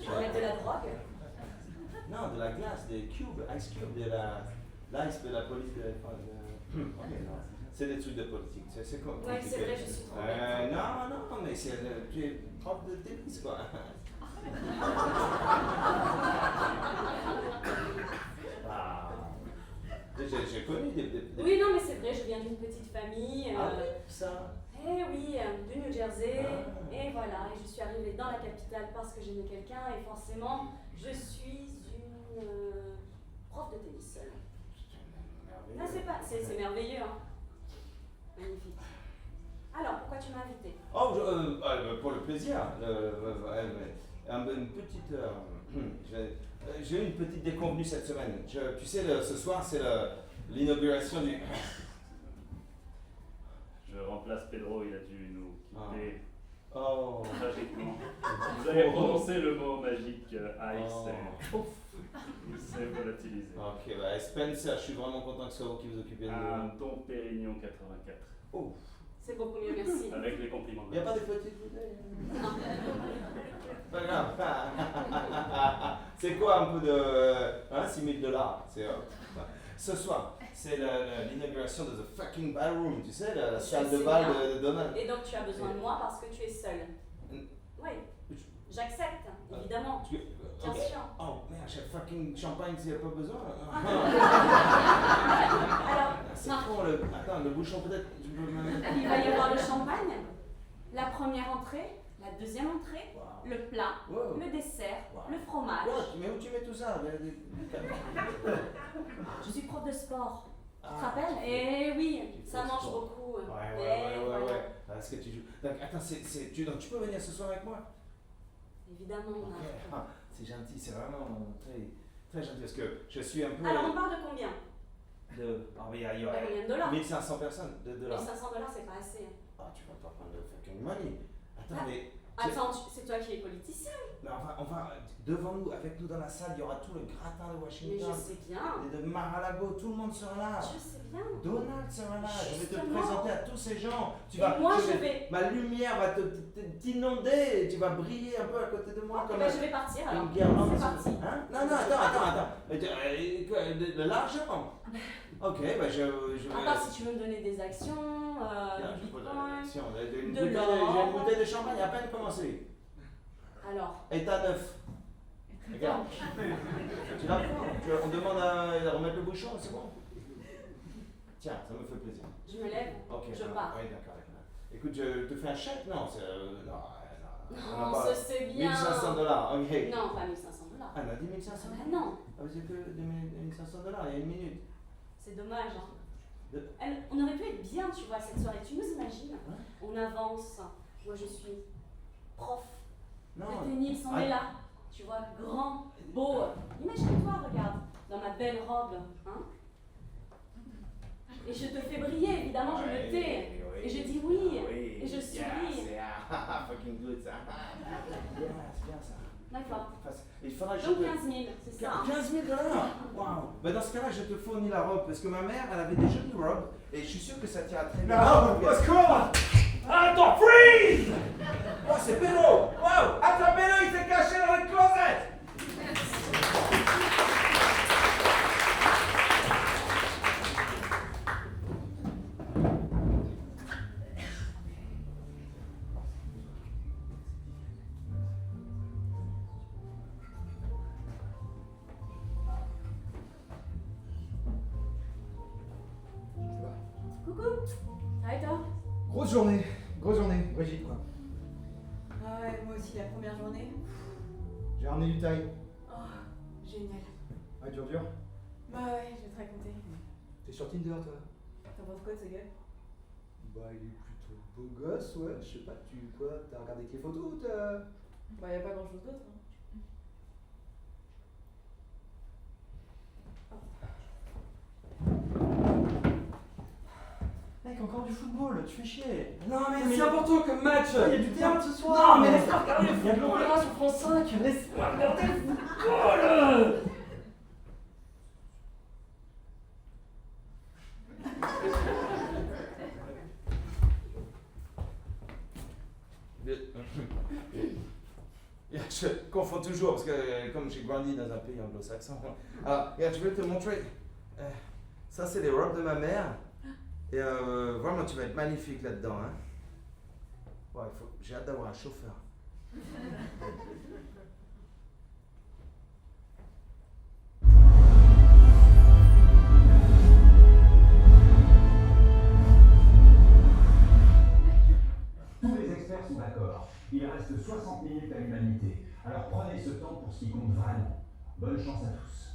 S8: Tu vas mettre de la drogue?
S5: Non, de la glace, des cubes, ice cubes, de l'ice de la police. C'est des trucs de politique. C'est quoi?
S8: Ouais, c'est vrai, je suis trop bête.
S5: Non, mais tu es prof de tennis, quoi. Ah. J'ai connu des...
S8: Oui, non, mais c'est vrai, je viens d'une petite famille.
S5: Ah oui, ça.
S8: Eh oui, du New Jersey.
S5: Ah.
S8: Et voilà, et je suis arrivée dans la capitale parce que j'aimais quelqu'un et forcément, je suis une prof de tennis. Ah, c'est merveilleux, hein. Magnifique. Alors, pourquoi tu m'as invité?
S5: Oh, pour le plaisir. Une petite. J'ai eu une petite déconvenue cette semaine. Tu sais, ce soir, c'est l'inauguration du.
S1: Je remplace Pedro, il a dû nous quitter
S5: Oh.
S1: tragiquement. Vous avez prononcé le mot magique ice et il s'est volatilisé.
S5: Ok, bah Spencer, je suis vraiment content que ce soit vous qui vous occupiez de
S1: Un Dom Pérignon 84.
S5: Oh.
S8: C'est beaucoup mieux, merci.
S1: Avec les compliments.
S5: Il n'y a pas de petites bouteilles?
S8: Non.
S5: Pas grave. C'est quoi un peu de 6 000 $? C'est, ce soir, c'est l'inauguration de The Fucking Ballroom, tu sais, la salle de bal de Donald.
S8: Et donc tu as besoin de moi parce que tu es seul. Oui, j'accepte, évidemment. Bien sûr.
S5: Oh merde, j'ai fucking champagne s'il n'y a pas besoin.
S8: Alors,
S5: C'est
S8: non.
S5: con, attends, le bouchon peut-être.
S8: Il va y avoir le champagne, la première entrée, la deuxième entrée, le plat, le dessert, le fromage.
S5: Mais où tu mets tout ça?
S8: Je suis prof de sport. Tu te rappelles? Eh oui, ça mange beaucoup.
S5: Ouais. Est-ce que tu joues? Donc, attends, donc, tu peux venir ce soir avec moi?
S8: Évidemment.
S5: Okay. C'est gentil, c'est vraiment très, très gentil parce que je suis un peu.
S8: Alors, on parle de combien?
S5: Il y aurait
S8: combien de dollars?
S5: 1500 personnes. $.
S8: 1500 $, c'est pas assez.
S5: Ah, tu vas pas prendre le fucking money. Attends, mais.
S8: Attends, c'est toi qui es politicien.
S5: Mais enfin, devant nous, avec nous dans la salle, il y aura tout le gratin de Washington.
S8: Mais je sais bien.
S5: Et de Mar-a-lago, tout le monde sera là.
S8: Je sais bien.
S5: Donald sera là. Je vais te
S8: Justement.
S5: présenter à tous ces gens. Ma lumière va t'inonder. Tu vas briller un peu à côté de moi.
S8: Je vais partir alors.
S5: Une guirlande.
S8: C'est parti.
S5: Hein? Non, attends. De l'argent. Ok, je
S8: À part si tu veux me donner des actions, du bitcoin,
S5: j'ai une
S8: de l'or.
S5: bouteille de champagne à peine commencé.
S8: Alors.
S5: État neuf. Regarde. Tu la prends. On demande à remettre le bouchon, c'est bon? Tiens, ça me fait plaisir.
S8: Je me lève, je pars.
S5: Oui, d'accord. Écoute, je te fais un chèque? Non,
S8: non, ça c'est bien.
S5: 1500 $, ok.
S8: Non, pas 1500 $.
S5: Ah, elle a dit 1500?
S8: Non.
S5: Ah, c'est que 1500 $, il y a une minute.
S8: C'est dommage. On aurait pu être bien, tu vois, cette soirée. Tu nous imagines? On avance. Moi, je suis prof de tennis. On est là. Tu vois, grand, beau. Imagine-toi, regarde, dans ma belle robe. Hein? Et je te fais briller, évidemment, je me tais. Et je dis oui. Et je souris.
S5: C'est fucking good, ça. C'est bien ça.
S8: D'accord.
S5: Il faudra
S8: Donc 15 000, c'est ça.
S5: 15 000 $. Waouh. Bah dans ce cas-là, je te fournis la robe parce que ma mère, elle avait des jolies robes et je suis sûr que ça tira très bien.
S7: Non, au secours!
S5: Attends, freeze! Oh, c'est Pedro! Wow! Attrapez-le, il s'est caché dans le closet!
S3: Coucou. Ça va et toi?
S2: Grosse journée, Brigitte quoi.
S3: Ah ouais, moi aussi, la première journée.
S2: J'ai ramené du taille.
S3: Oh, génial.
S2: Ah, dur.
S3: Bah ouais, je vais te raconter.
S2: T'es sur Tinder toi?
S3: T'en penses quoi de ce gars?
S2: Bah il est plutôt beau gosse, ouais, je sais pas, t'as regardé que les photos ou t'as...
S3: Bah y'a pas grand chose d'autre. Hein.
S7: Mec, encore du football, tu fais chier.
S9: Non, mais c'est important comme match.
S7: Il y a du théâtre ce soir.
S9: Non, mais laisse-moi regarder le
S7: Il y a de
S9: football.
S7: l'opéra sur France 5. Laisse-moi regarder le football.
S5: Je confonds toujours parce que comme j'ai grandi dans un pays anglo-saxon. Alors, regarde, je vais te montrer. Ça, c'est les robes de ma mère. Et vraiment, tu vas être magnifique là-dedans. Hein. Ouais, j'ai hâte d'avoir un chauffeur.
S10: Tous les experts sont d'accord. Il reste 60 minutes à l'humanité. Alors prenez ce temps pour ce qui compte vraiment. Bonne chance à tous.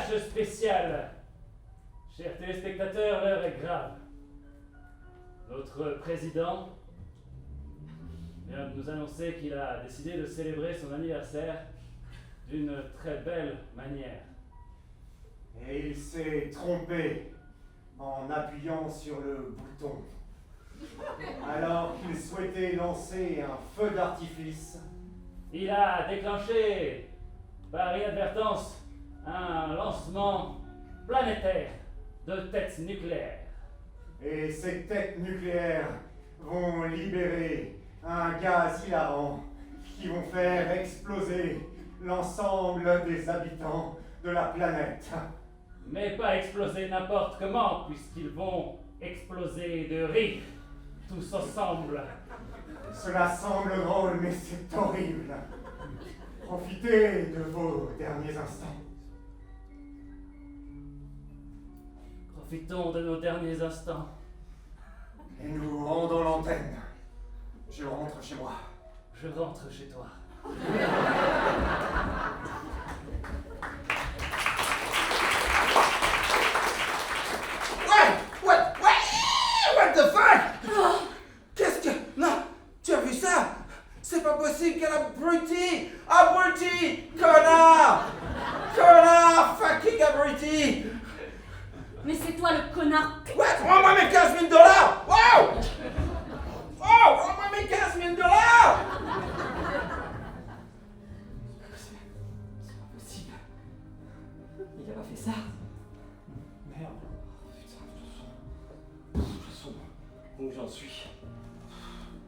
S1: flash spécial. Chers téléspectateurs, l'heure est grave. Notre président vient de nous annoncer qu'il a décidé de célébrer son anniversaire d'une très belle manière.
S11: Et il s'est trompé en appuyant sur le bouton. Alors qu'il souhaitait lancer un feu d'artifice,
S1: Il a déclenché, par inadvertance, un lancement planétaire de têtes nucléaires.
S11: et ces têtes nucléaires vont libérer un gaz hilarant qui vont faire exploser l'ensemble des habitants de la planète.
S1: Mais pas exploser n'importe comment, puisqu'ils vont exploser de rire, tous ensemble.
S11: Cela semble drôle, mais c'est horrible. Profitez de vos derniers instants.
S1: Profitons de nos derniers instants.
S11: Et nous rendons l'antenne. Je rentre chez moi.
S1: Je rentre chez toi.
S12: What the fuck? Qu'est-ce que... Non, tu as vu ça? C'est pas possible qu'elle abruti! Abruti! Connard! Connard! Fucking abruti!
S8: Mais c'est toi le connard.
S12: What? Rends-moi mes 15 000 $! Wow! Oh! Rends-moi mes 15 000 $!
S9: Possible. Il a pas fait ça.
S5: Merde. Putain, de toute façon, où j'en suis.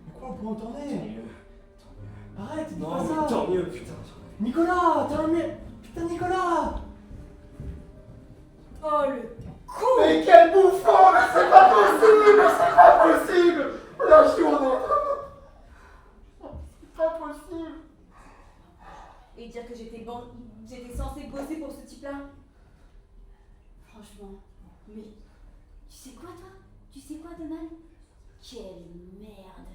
S7: Mais quoi, vous
S5: Tant
S7: entendez?
S5: mieux.
S7: Arrête, dis
S5: Non,
S7: pas
S5: mais
S7: ça.
S5: tant mieux, putain.
S7: Nicolas, t'as un mec. Putain, Nicolas.
S3: Oh le con!
S11: Mais quel bouffon! Mais c'est pas possible! C'est pas possible! La journée! C'est pas possible!
S3: Et dire que j'étais censée bosser pour ce type-là.
S8: Franchement, mais tu sais quoi toi? Tu sais quoi Donald? Quelle merde.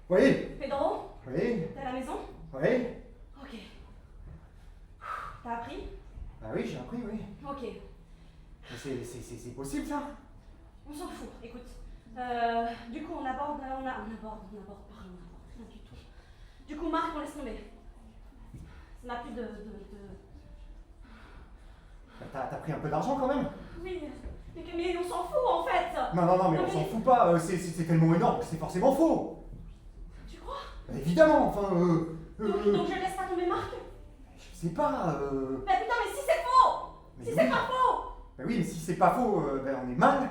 S11: Oui?
S3: Pedro,
S11: Oui?
S3: t'es à la maison?
S11: Oui?
S3: Ok. T'as appris?
S11: Bah oui, j'ai appris, oui.
S3: Ok.
S11: Mais c'est possible, ça?
S3: On s'en fout, écoute. Du coup, on aborde pas rien du tout. Du coup, Marc, on laisse tomber. Ça n'a plus de...
S11: Bah, t'as pris un peu d'argent quand même?
S3: Oui, mais on s'en fout en fait.
S11: Non, mais on s'en fout pas. C'est tellement énorme que c'est forcément faux.
S3: Tu crois?
S11: Bah, évidemment, enfin,
S3: Donc je laisse pas tomber Marc?
S11: je sais pas,
S3: Bah putain, mais si c'est faux!
S11: mais
S3: Si
S11: oui.
S3: c'est pas faux!
S11: Bah oui, mais si c'est pas faux, ben on est mal.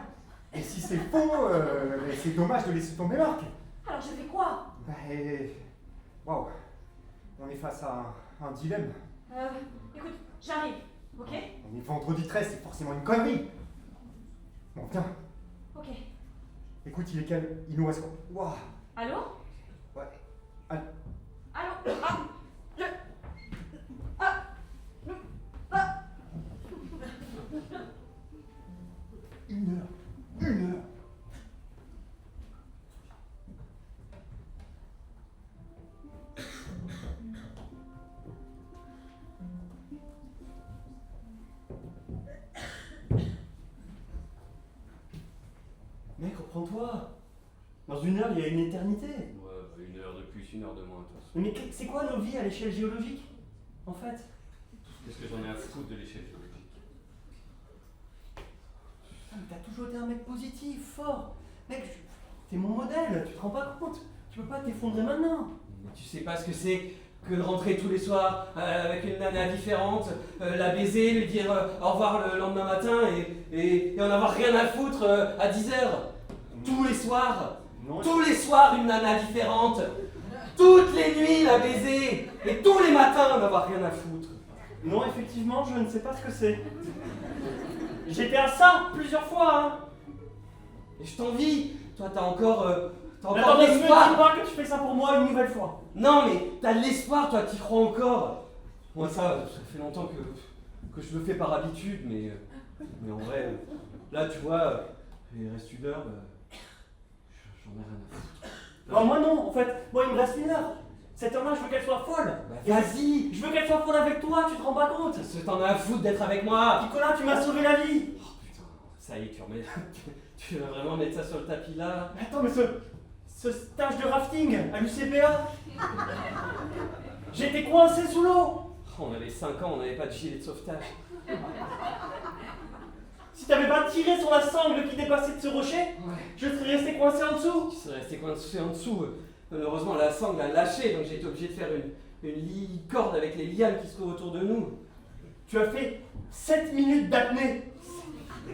S11: Et si c'est faux, ben c'est dommage de laisser tomber Marc.
S3: Alors je fais quoi?
S11: Bah, waouh. On est face à un dilemme.
S3: Écoute, j'arrive, ok?
S11: On est vendredi 13, c'est forcément une connerie. Bon, viens.
S3: Ok.
S11: Écoute, il est quel? Il nous reste quoi? Waouh.
S3: Allô?
S11: Ouais. Allô.
S3: Allô? Ah! Ah!
S11: Une heure.
S7: Mec, reprends-toi. Dans une heure, il y a une éternité.
S6: Ouais, une heure de plus, une heure de moins, de toute façon.
S7: Mais c'est quoi nos vies à l'échelle géologique, en fait?
S6: Qu'est-ce que j'en ai à foutre de l'échelle géologique?
S7: Putain, mais t'as toujours été un mec positif, fort. Mec, t'es mon modèle, tu te rends pas compte? Tu peux pas t'effondrer maintenant.
S9: Mais tu sais pas ce que c'est que de rentrer tous les soirs avec une nana différente, la baiser, lui dire au revoir le lendemain matin et en avoir rien à foutre à 10h. Tous les soirs.
S7: Non,
S9: Tous les soirs, une nana différente. Toutes les nuits, la baiser. Et tous les matins, en avoir rien à foutre.
S7: Non, effectivement, je ne sais pas ce que c'est. J'étais à ça plusieurs fois, hein.
S9: Et je t'envie. Toi, t'as encore T'as
S7: Mais
S9: encore
S7: attends,
S9: de
S7: ne me dis
S9: l'espoir.
S7: pas que tu fais ça pour moi une nouvelle fois.
S9: Non, mais t'as de l'espoir, toi, t'y crois encore. Moi, ça fait longtemps que je le fais par habitude, mais en vrai, là, tu vois, il reste une heure, j'en ai rien à foutre.
S7: Non, moi non, en fait, moi il me reste une heure. Cette heure-là, je veux qu'elle soit folle.
S9: Bah, vas-y.
S7: Je veux qu'elle soit folle avec toi, tu te rends pas compte.
S9: T'en as à foutre d'être avec moi.
S7: Nicolas, tu m'as sauvé la vie.
S9: Oh putain, ça y est, tu veux vraiment mettre ça sur le tapis là?
S7: Mais attends, mais ce stage de rafting à l'UCPA, j'étais coincé sous l'eau.
S9: On avait 5 ans, on n'avait pas de gilet de sauvetage.
S7: Si t'avais pas tiré sur la sangle qui dépassait de ce rocher, je serais resté coincé en dessous.
S9: Tu serais resté coincé en dessous. Malheureusement, la sangle a lâché, donc j'ai été obligé de faire une corde avec les lianes qui se trouvent autour de nous.
S7: Tu as fait 7 minutes d'apnée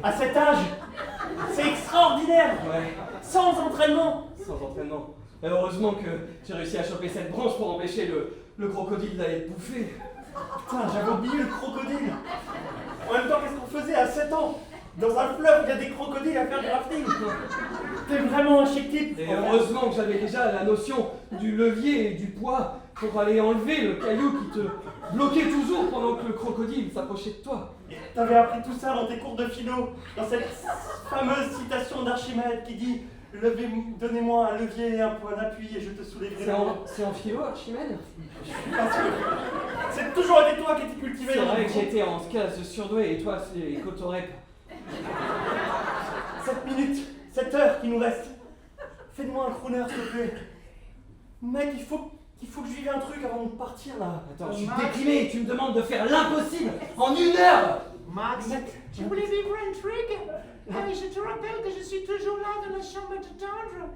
S7: à cet âge. C'est extraordinaire.
S9: Ouais.
S7: Sans entraînement.
S9: Sans entraînement. Et heureusement que j'ai réussi à choper cette branche pour empêcher le crocodile d'aller te bouffer.
S7: Putain, j'avais oublié le crocodile. En même temps, qu'est-ce qu'on faisait à 7 ans? Dans un fleuve, il y a des crocodiles à faire du rafting. T'es vraiment un chic type.
S9: Et heureusement que j'avais déjà la notion du levier et du poids pour aller enlever le caillou qui te bloquait toujours pendant que le crocodile s'approchait de toi.
S7: T'avais appris tout ça dans tes cours de philo, dans cette fameuse citation d'Archimède qui dit « Donnez-moi un levier et un point d'appui et je te soulèverai la main. »
S9: C'est en philo, Archimède?
S7: Je suis pas sûr. C'est toujours été toi qui étais cultivé.
S9: C'est vrai que j'étais en classe de surdoué et toi, c'est les cotorep.
S7: 7 minutes, 7 heures qui nous restent. Fais-moi un crooner, s'il te plaît. Mec, il faut que je vive un truc avant de partir là.
S9: Attends, je suis déprimé et tu me demandes de faire l'impossible en 1 heure.
S13: Max, tu voulais vivre un truc? Je te rappelle que je suis toujours là dans la chambre de tendre.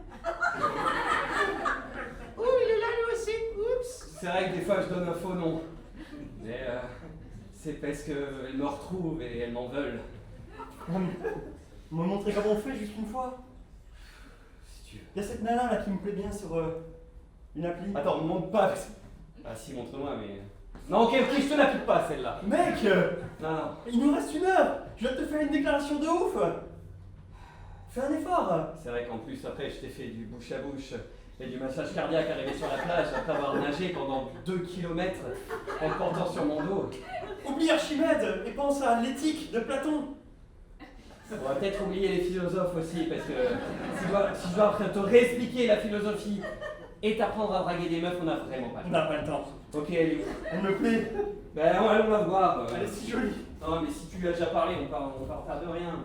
S13: Ouh, il est là lui aussi. Oups.
S9: C'est vrai que des fois je donne un faux nom. Mais c'est parce qu'elles me retrouvent et elles m'en veulent.
S7: On m'a montré comment on fait juste une fois.
S9: Si tu veux.
S7: Il y a cette nana là qui me plaît bien sur une appli.
S9: Attends, me montre pas. Ah si, montre-moi, mais... Non, ok, je te l'applique pas celle-là.
S7: Mec,
S9: Non.
S7: il nous reste 1 heure. Je viens de te faire une déclaration de ouf. Fais un effort.
S9: C'est vrai qu'en plus, après, je t'ai fait du bouche à bouche et du massage cardiaque arrivé sur la plage après avoir nagé pendant 2 km en te portant sur mon dos.
S7: Oublie Archimède et pense à l'éthique de Platon.
S9: On va peut-être oublier les philosophes aussi, parce que si je dois après te réexpliquer la philosophie et t'apprendre à draguer des meufs, on n'a vraiment pas le temps.
S7: On n'a pas le temps.
S9: Ok, elle est où?
S7: Elle me plaît.
S9: Ben on va voir.
S7: Elle est si jolie.
S9: Non, mais si tu lui as déjà parlé, on va en faire de rien.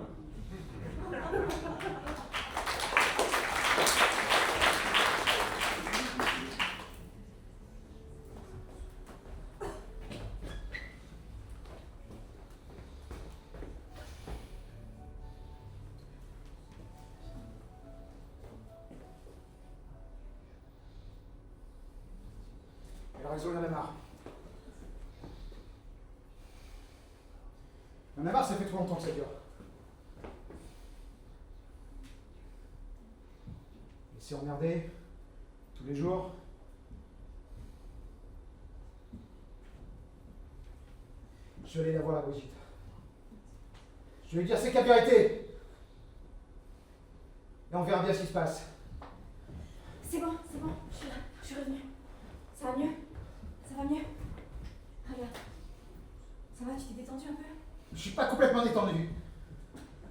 S2: Le réseau, il y en a marre. Il y en a marre, ça fait trop longtemps que ça dure. Il s'est emmerdé, tous les jours. Je vais aller la voir, la Brigitte. Je vais lui dire c'est qu'à vérité. Et on verra bien ce qui se passe.
S3: C'est bon, je suis revenue. Ça va mieux? Ça va mieux? Regarde. Ça va, tu t'es détendu un peu?
S2: Je suis pas complètement détendu.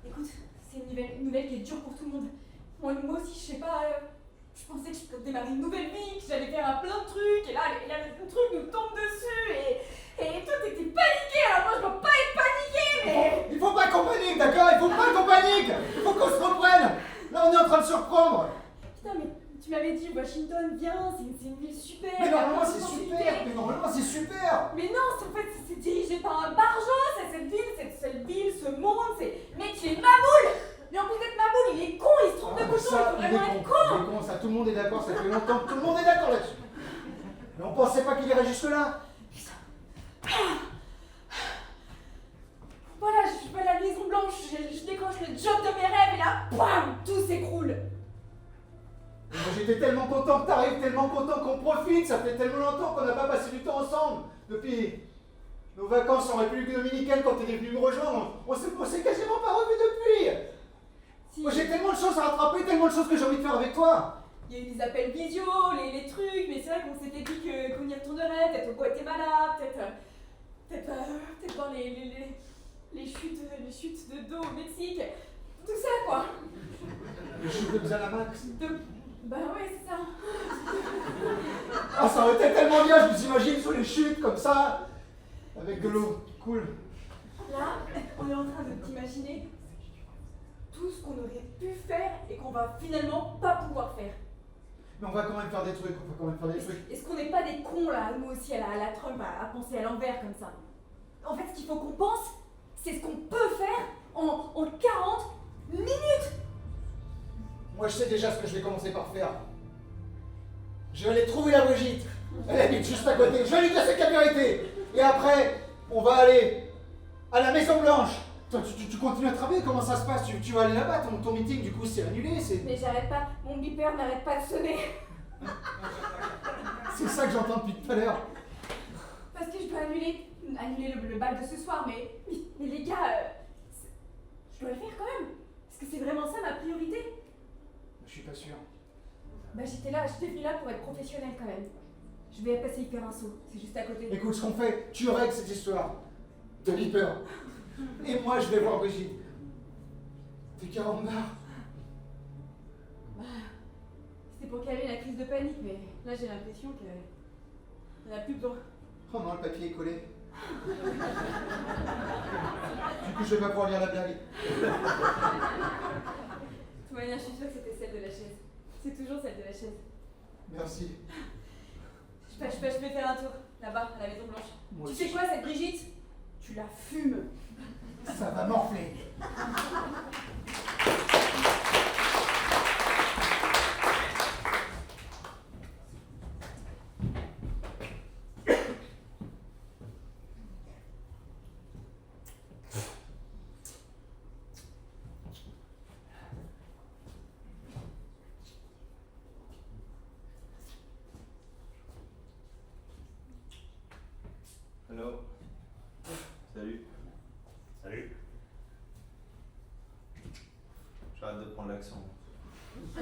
S3: Écoute, c'est une nouvelle qui est dure pour tout le monde. Moi aussi, je sais pas, je pensais que je pouvais démarrer une nouvelle vie, que j'allais faire plein de trucs, et là le truc nous tombe dessus, et toi t'étais paniqué, alors moi je dois pas être paniqué, mais...
S2: Il faut pas qu'on panique, d'accord? Il faut pas qu'on panique! Il faut qu'on se reprenne! Là, on est en train de se reprendre!
S3: Putain, mais tu m'avais dit Washington, viens, c'est une ville super.
S2: Mais normalement c'est super! Mais normalement c'est super!
S3: Mais non, en fait c'est dirigé par un barjo, cette ville, ce monde, mec, il est maboule! Mais en plus d'être maboule, il est con, il se trompe de bouchon, il faut vraiment être con!
S2: Il est con, ça, tout le monde est d'accord, ça fait longtemps que tout le monde est d'accord là-dessus. Mais on pensait pas qu'il irait jusque-là.
S3: Voilà, je suis pas la maison blanche, je décroche le job de mes rêves et là, bam, tout s'écroule!
S2: Moi j'étais tellement content que t'arrives, tellement content qu'on profite, ça fait tellement longtemps qu'on n'a pas passé du temps ensemble. Depuis nos vacances en République dominicaine quand t'es venu me rejoindre, on s'est quasiment pas revus depuis. Moi j'ai tellement de choses à rattraper, tellement de choses que j'ai envie de faire avec toi.
S3: Il y a eu des appels visio, les trucs, mais c'est vrai qu'on s'était dit qu'on y retournerait, peut-être au Guatemala, peut-être voir les chutes de dos au Mexique, tout ça quoi.
S2: Les chutes de Xanamax.
S3: Bah ouais, c'est ça.
S2: Ah, ça aurait été tellement bien, je vous imagine sur les chutes comme ça, avec de l'eau qui coule.
S3: Là, on est en train de t'imaginer tout ce qu'on aurait pu faire et qu'on va finalement pas pouvoir faire.
S2: Mais on va quand même faire des trucs,
S3: Est-ce qu'on n'est pas des cons là, nous aussi, à la Trump, à penser à l'envers comme ça? En fait, ce qu'il faut qu'on pense, c'est ce qu'on peut faire en 40 minutes.
S2: Moi, je sais déjà ce que je vais commencer par faire. Je vais aller trouver la Brigitte. Elle habite juste à côté. Je vais lui dire cette vérité. Et après, on va aller à la Maison Blanche. Toi, tu continues à travailler, comment ça se passe? Tu vas aller là-bas, ton meeting, du coup, c'est annulé, c'est...
S3: Mais j'arrête pas, mon beeper n'arrête pas de sonner.
S2: C'est ça que j'entends depuis tout à l'heure.
S3: Parce que je dois annuler le bal de ce soir, mais les gars, je dois le faire quand même. Est-ce que c'est vraiment ça ma priorité?
S2: Je suis pas sûr.
S3: Bah j'étais venu là pour être professionnelle quand même. Je vais passer Hyper Inso, c'est juste à côté.
S2: Écoute, ce qu'on fait, tu règles cette histoire de l'hyper. Et moi, je vais voir Brigitte. T'es 40 barres.
S3: Bah, c'était pour calmer la crise de panique, mais là j'ai l'impression qu'il n'y en a plus besoin.
S2: Oh non, le papier est collé. Du coup, je vais pas pouvoir lire la blague.
S3: De toute manière, je suis sûre que c'était celle de la chaise. C'est toujours celle de la chaise.
S2: Merci.
S3: Je vais faire un tour, là-bas, à la Maison Blanche.
S2: Moi
S3: Tu
S2: aussi.
S3: sais quoi, cette Brigitte? Tu la fumes.
S2: Ça va morfler.
S5: Hello. Salut.
S6: Salut.
S5: J'arrête de prendre l'accent. Je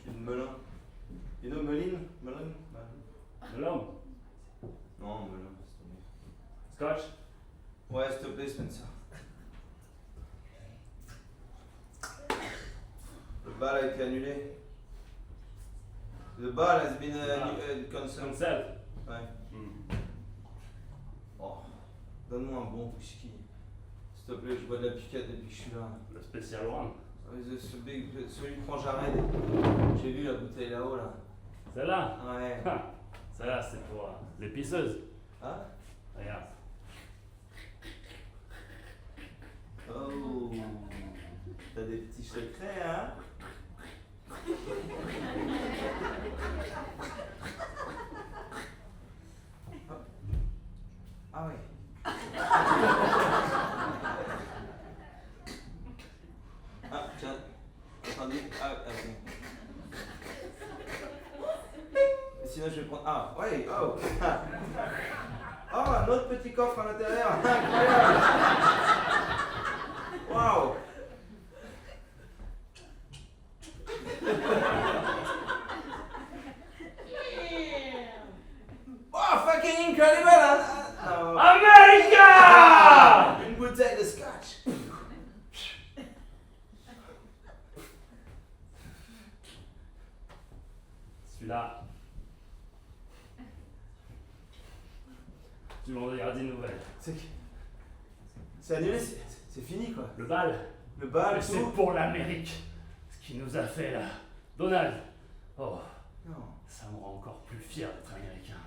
S5: suis de Melun. You know Melun? Melun?
S6: Melun?
S5: Non, Melun, c'est tombé.
S6: Scotch?
S5: Ouais, s'il te plaît, Spencer. Le bal a été annulé. The ball has been cancelled.
S6: Cancelled?
S5: Ouais. Oh, donne-moi un bon whisky. S'il te plaît, je bois de la piquette depuis que je suis là.
S6: Le Special One?
S5: Celui que prend Jared. J'ai vu la bouteille là-haut, là.
S6: Celle-là?
S5: Ouais.
S6: Celle-là, c'est pour les pisseuses.
S5: Ah?
S6: Regarde.
S5: Oh, t'as des petits secrets, hein? Ah oui. Ah, tiens. Attendez. Ah, ok. Sinon, je vais prendre. Ah, ouais, oh. Oh, un autre petit coffre à l'intérieur. Incroyable. Waouh. Oh, fucking incredible! Hein?
S6: America!
S5: Une bouteille de scotch.
S6: Celui-là. Tu m'en diras des nouvelles.
S5: C'est annulé, c'est fini quoi.
S6: Le bal.
S5: Le bal,
S6: Mais c'est pour l'Amérique. Ce qu'il nous a fait là. Donald. Oh.
S5: Non.
S6: Ça me rend encore plus fier d'être américain.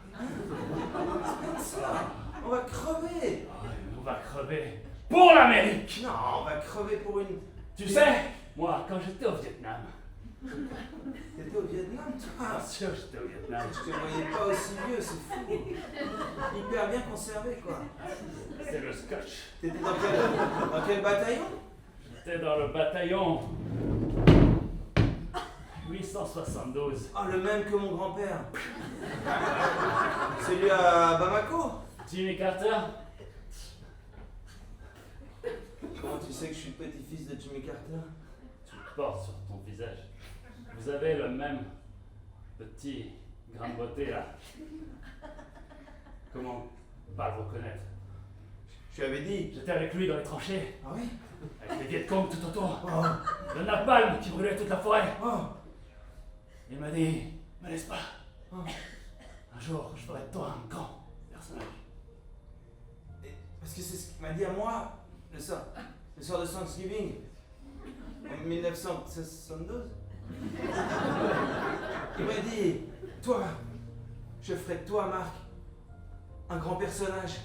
S5: On va crever.
S6: Oh, on va crever. Pour l'Amérique.
S5: Non, on va crever pour une...
S6: Tu sais, moi, quand j'étais au Vietnam.
S5: T'étais au Vietnam, toi?
S6: Bien sûr, j'étais au Vietnam.
S5: Je te voyais pas aussi vieux, c'est fou. Hyper bien conservé, quoi.
S6: C'est le scotch.
S5: T'étais dans quel bataillon?
S6: J'étais dans le bataillon 872.
S5: Ah, le même que mon grand-père. Celui à Bamako?
S6: Jimmy Carter?
S5: Comment tu sais que je suis le petit-fils de Jimmy Carter?
S6: Tu le portes sur ton visage. Vous avez le même petit grain de beauté là. Comment pas le reconnaître?
S5: Je lui avais dit.
S6: J'étais avec lui dans les tranchées.
S5: Ah oui?
S6: Avec les Viet Cong tout autour. Le napalm qui brûlait toute la forêt. Il m'a dit, me laisse pas. Un jour, je ferai de toi un grand personnage.
S5: Parce que c'est ce qu'il m'a dit à moi, le soir de Thanksgiving, en 1972. Il m'a dit, toi, je ferai de toi, Marc, un grand personnage.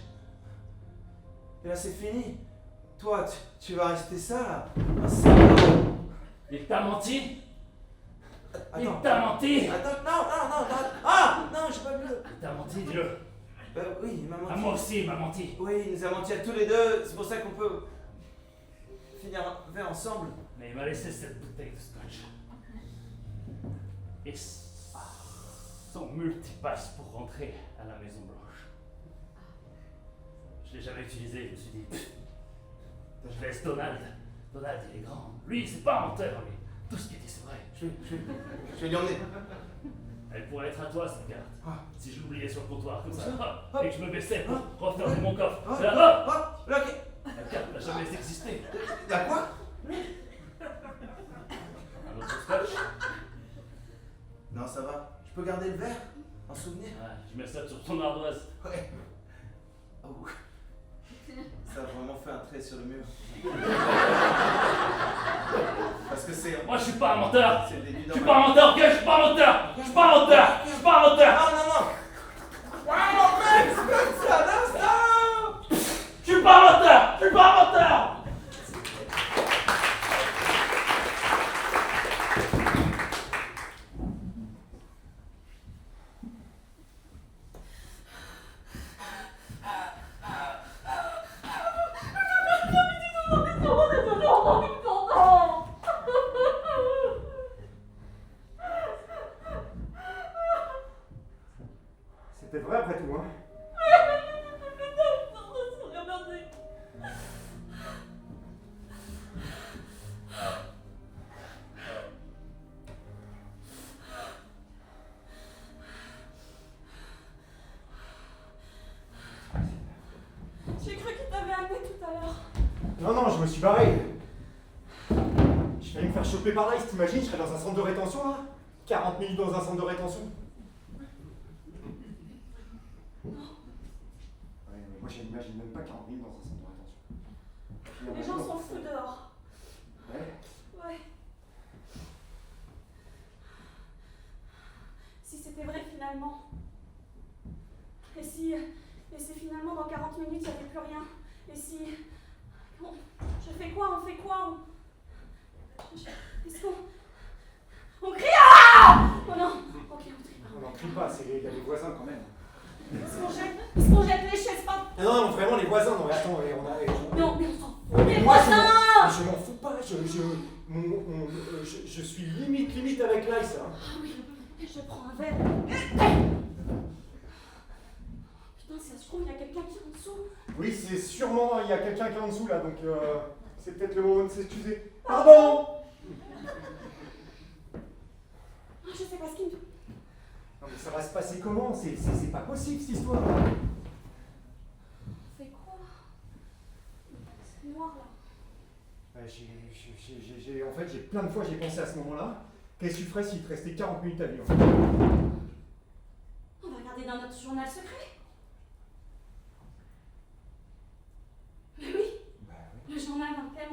S5: Et là, c'est fini. Toi, tu vas rester ça, là. Un salaud.
S6: Il t'a menti?
S5: Attends.
S6: Il t'a menti?
S5: Attends, non. Ah, non, j'ai pas vu.
S6: Il t'a menti, dis-le.
S5: Oui, il m'a menti.
S6: À moi aussi, il m'a menti.
S5: Oui, il nous a menti à tous les deux. C'est pour ça qu'on peut finir un verre ensemble.
S6: Mais il m'a laissé cette bouteille de scotch. Et son multipasse pour rentrer à la Maison Blanche. Je l'ai jamais utilisé, je me suis dit, je laisse Donald. Donald, il est grand. Lui, c'est pas un menteur, lui. Tout ce qu'il dit, c'est vrai.
S5: Je vais lui emmener.
S6: Elle pourrait être à toi, cette carte. Si je l'oubliais sur le comptoir, comme ça. Et que je me baissais pour refermer mon coffre.
S5: Là,
S6: la carte n'a jamais existé.
S5: La quoi?
S6: Un autre scotch?
S5: Non, ça va. Je peux garder le verre en souvenir?
S6: Je mets ça sur ton ardoise.
S5: Ouais. Oh. Ça a vraiment fait un trait sur le mur. Parce que c'est...
S6: Moi, je suis pas un menteur.
S5: C'est le début
S6: Je suis pas un menteur, ok? Je suis pas un menteur. Je suis pas un menteur. Je suis pas un menteur.
S5: Non. Wow, mec, c'est comme ça, l'instant.
S6: Je suis pas un menteur. Je suis pas un menteur.
S11: C'était vrai après tout, hein?
S3: J'ai cru qu'il t'avait amené tout à l'heure.
S11: Non, je me suis barré. Je failli me faire choper par là, t'imagines, je serais dans un centre de rétention, là? 40 minutes dans un centre de rétention. Ouais, mais moi j'imagine même pas 40 minutes dans un centre de rétention.
S3: Les gens sont fous dehors.
S11: Ouais.
S3: Ouais. Si c'était vrai finalement. Et si finalement dans 40 minutes il n'y avait plus rien. Et si... je fais quoi? On fait quoi? Est-ce qu'on... On crie? Ah! Oh non. Ok, on crie pas.
S11: On n'en crie pas, il y a les voisins quand même.
S3: Est-ce qu'on jette les chaises par...
S11: Non, vraiment les voisins, non mais attends,
S3: Non, mais on s'en fout des voisins!
S11: Je m'en fous pas, je suis limite avec Lice. Hein.
S3: Ah oui, je prends un verre. Putain, ça se trouve, il y a quelqu'un qui est en dessous.
S11: Oui, c'est sûrement, il y a quelqu'un qui est en dessous là, donc c'est peut-être le moment de s'excuser. Pardon!
S3: Je sais pas ce qu'il me...
S11: Non mais ça va se passer comment? C'est pas possible cette histoire.
S3: On fait quoi? C'est noir là.
S11: En fait, j'ai plein de fois j'ai pensé à ce moment-là. Qu'est-ce que tu ferais s'il te restait 40 minutes à vivre?
S3: On va regarder dans notre journal secret. Mais oui, le journal dans lequel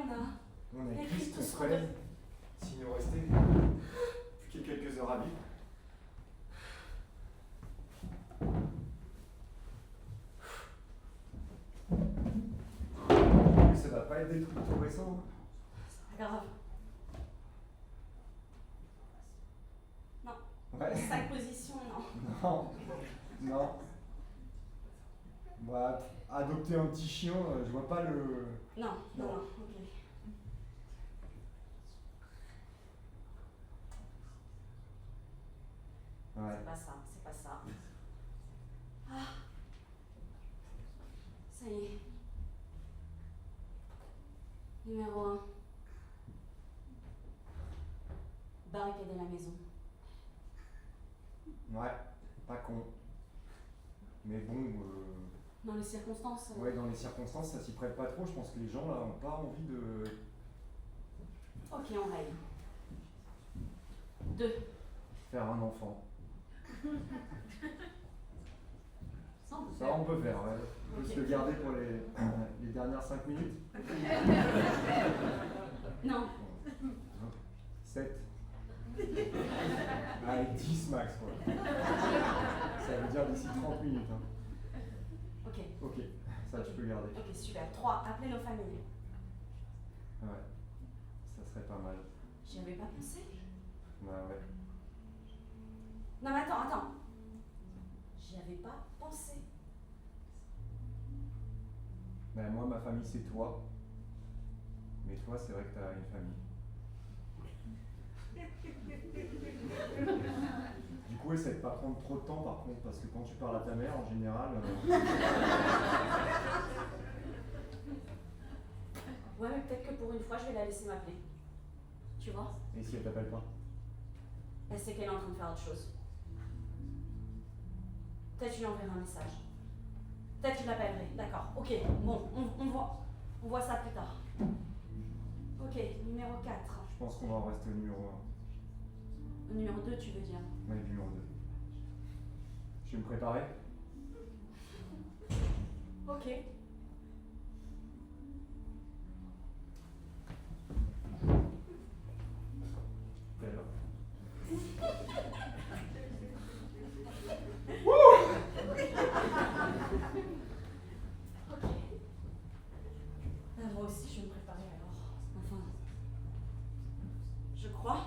S11: On a écrit ce qu'on ferait s'il nous restait plus que quelques heures à vivre. Ça va pas être des trucs trop récents.
S3: C'est pas grave. Non.
S11: Ouais.
S3: 5 positions, non.
S11: Non. Bah, adopter un petit chien, je vois pas le...
S3: Non, ok.
S11: Ouais.
S3: C'est pas ça. Ah. Ça y est. Numéro 1. Barricade.
S8: aider la maison.
S11: Ouais, pas con. Mais bon,
S8: Dans les circonstances.
S11: ouais, dans les circonstances, ça s'y prête pas trop. Je pense que les gens là ont pas envie de.
S8: Ok, on règle. 2.
S11: Faire un enfant.
S8: Ça, on peut
S11: Ça,
S8: faire.
S11: on peut faire, ouais. On peut
S8: Ok.
S11: se le garder pour les dernières 5 minutes.
S8: Non.
S11: 7. Allez, 10 max, quoi. Ça veut dire d'ici 30 minutes. Hein.
S8: Ok.
S11: Ok, ça tu peux garder.
S8: Ok, super. 3. Appeler nos familles.
S11: Ouais, ça serait pas mal.
S8: J'y avais pas pensé.
S11: Ouais.
S8: Non, mais attends. J'y avais pas pensé.
S11: Ben, moi, ma famille, c'est toi. Mais toi, c'est vrai que t'as une famille. Du coup, essaie de pas prendre trop de temps, par contre, parce que quand tu parles à ta mère, en général...
S8: Ouais, mais peut-être que pour une fois, je vais la laisser m'appeler. Tu vois?
S11: Et si elle t'appelle pas?
S8: Elle sait qu'elle est en train de faire autre chose. Peut-être que je lui enverrai un message. Peut-être que je l'appellerai. D'accord. Ok. Bon, on voit ça plus tard. Ok, numéro 4.
S11: Je pense qu'on va en rester au numéro 1.
S8: Au numéro 2, tu veux dire?
S11: Ouais, numéro 2. Je vais me préparer.
S8: Ok.
S11: T'es là.
S8: Ok. Moi aussi, je vais me préparer alors. Enfin, je crois.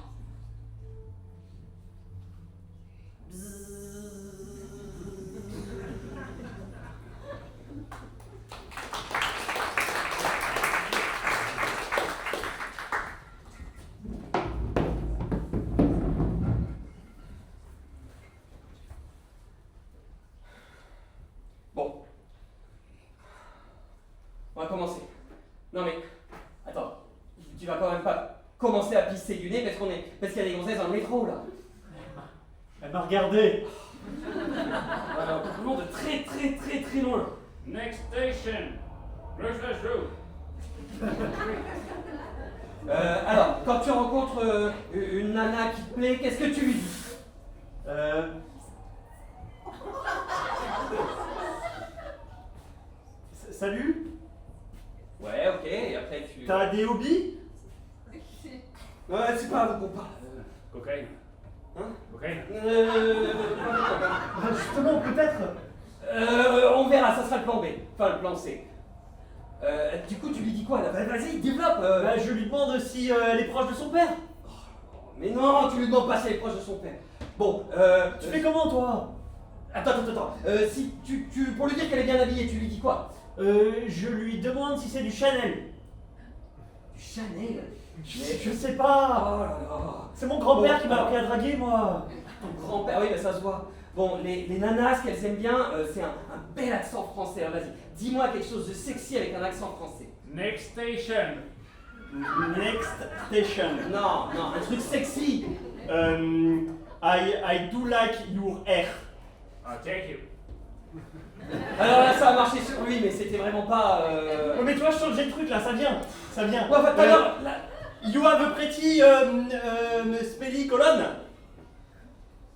S9: Bon. On va commencer. Non mais, attends, tu vas quand même pas commencer à pisser du nez parce qu'il y a des gonzesses dans le métro là.
S7: Elle m'a regardé.
S9: Alors, vraiment de très très très très loin.
S6: Next station. Reverse Road.
S9: Alors, quand tu rencontres une nana qui te plaît, qu'est-ce que tu lui dis?
S7: Salut.
S9: Ouais, ok, et après tu...
S7: T'as des hobbies?
S9: Ouais, c'est pas qu'on parle.
S6: Cocaïne.
S9: Hein?
S6: Cocaïne.
S7: Justement, peut-être.
S9: On verra, ça sera le plan B. Enfin, le plan C. Du coup, tu lui dis quoi là? Vas-y, développe.
S7: Je lui demande si elle est proche de son père.
S9: Mais non, tu lui demandes pas si elle est proche de son père. Bon,
S7: Tu fais comment, toi?
S9: Attends. Si pour lui dire qu'elle est bien habillée, tu lui dis quoi?
S7: Je lui demande si c'est du Chanel.
S9: Du Chanel?
S7: Je sais pas.
S9: Oh là là.
S7: C'est mon grand-père
S9: Bon,
S7: qui m'a appris à draguer, moi.
S9: Ton grand-père, oui, mais ça se voit. Bon, les nanas, ce qu'elles aiment bien, c'est un bel accent français. Alors vas-y, dis-moi quelque chose de sexy avec un accent français.
S6: Next station.
S7: Next station.
S9: Non, un truc sexy.
S7: I do like your hair.
S6: I'll take you.
S9: Alors là, ça a marché sur lui, mais c'était vraiment pas...
S7: Ouais, mais tu vois, je changeais le truc là, ça vient.
S9: Ouais, enfin, tout à l'heure, là...
S7: You have a pretty smelly colonne.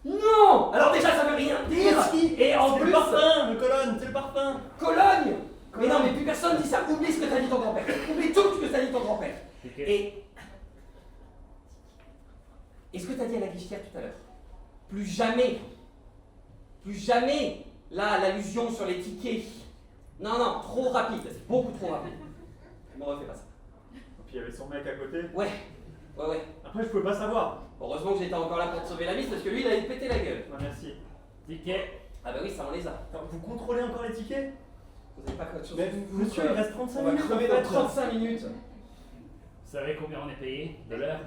S9: Non! Alors déjà, ça veut rien dire. Et en
S7: C'est
S9: plus...
S7: le parfum, le colonne, c'est le parfum.
S9: Cologne! Mais non, mais plus personne dit ça. Oublie ce que t'as dit ton grand-père. Oublie tout ce que t'as dit ton grand-père. Et... ce que t'as dit à la guichetière tout à l'heure. Plus jamais, là, l'allusion sur les tickets. Non, trop rapide. C'est beaucoup trop rapide. Ne refais pas ça.
S7: Puis il y avait son mec à côté.
S9: Ouais.
S7: Après, je pouvais pas savoir.
S9: Heureusement que j'étais encore là pour te sauver la mise, parce que lui, il allait te péter la gueule.
S7: Ah, merci.
S6: Ticket.
S9: Ah bah oui, ça on les a.
S7: Attends, vous contrôlez encore les tickets?
S9: Vous avez pas quelque chose
S7: Mais
S9: à foutre,
S7: monsieur, il reste 35
S9: on va
S7: minutes.
S9: crever
S7: en
S9: dans
S7: fait.
S9: 35 minutes.
S6: Vous savez combien on est payé de l'heure?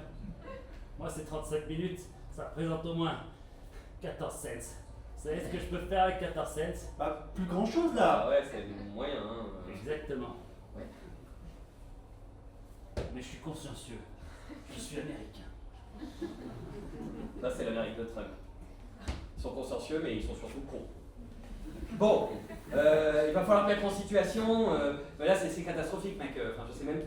S6: Moi, c'est 35 minutes. Ça représente au moins 14 cents. Vous savez ce que je peux faire avec 14 cents?
S7: Bah, plus grand chose là.
S9: Ah ouais, c'est moyen. Hein.
S6: Exactement.
S9: Ouais.
S6: Mais je suis consciencieux. Je suis américain.
S9: Ça, c'est l'Amérique de Trump. Ils sont consciencieux, mais ils sont surtout cons. Bon, il va falloir te mettre en situation. Mais là, c'est catastrophique, mec. Enfin, je sais même.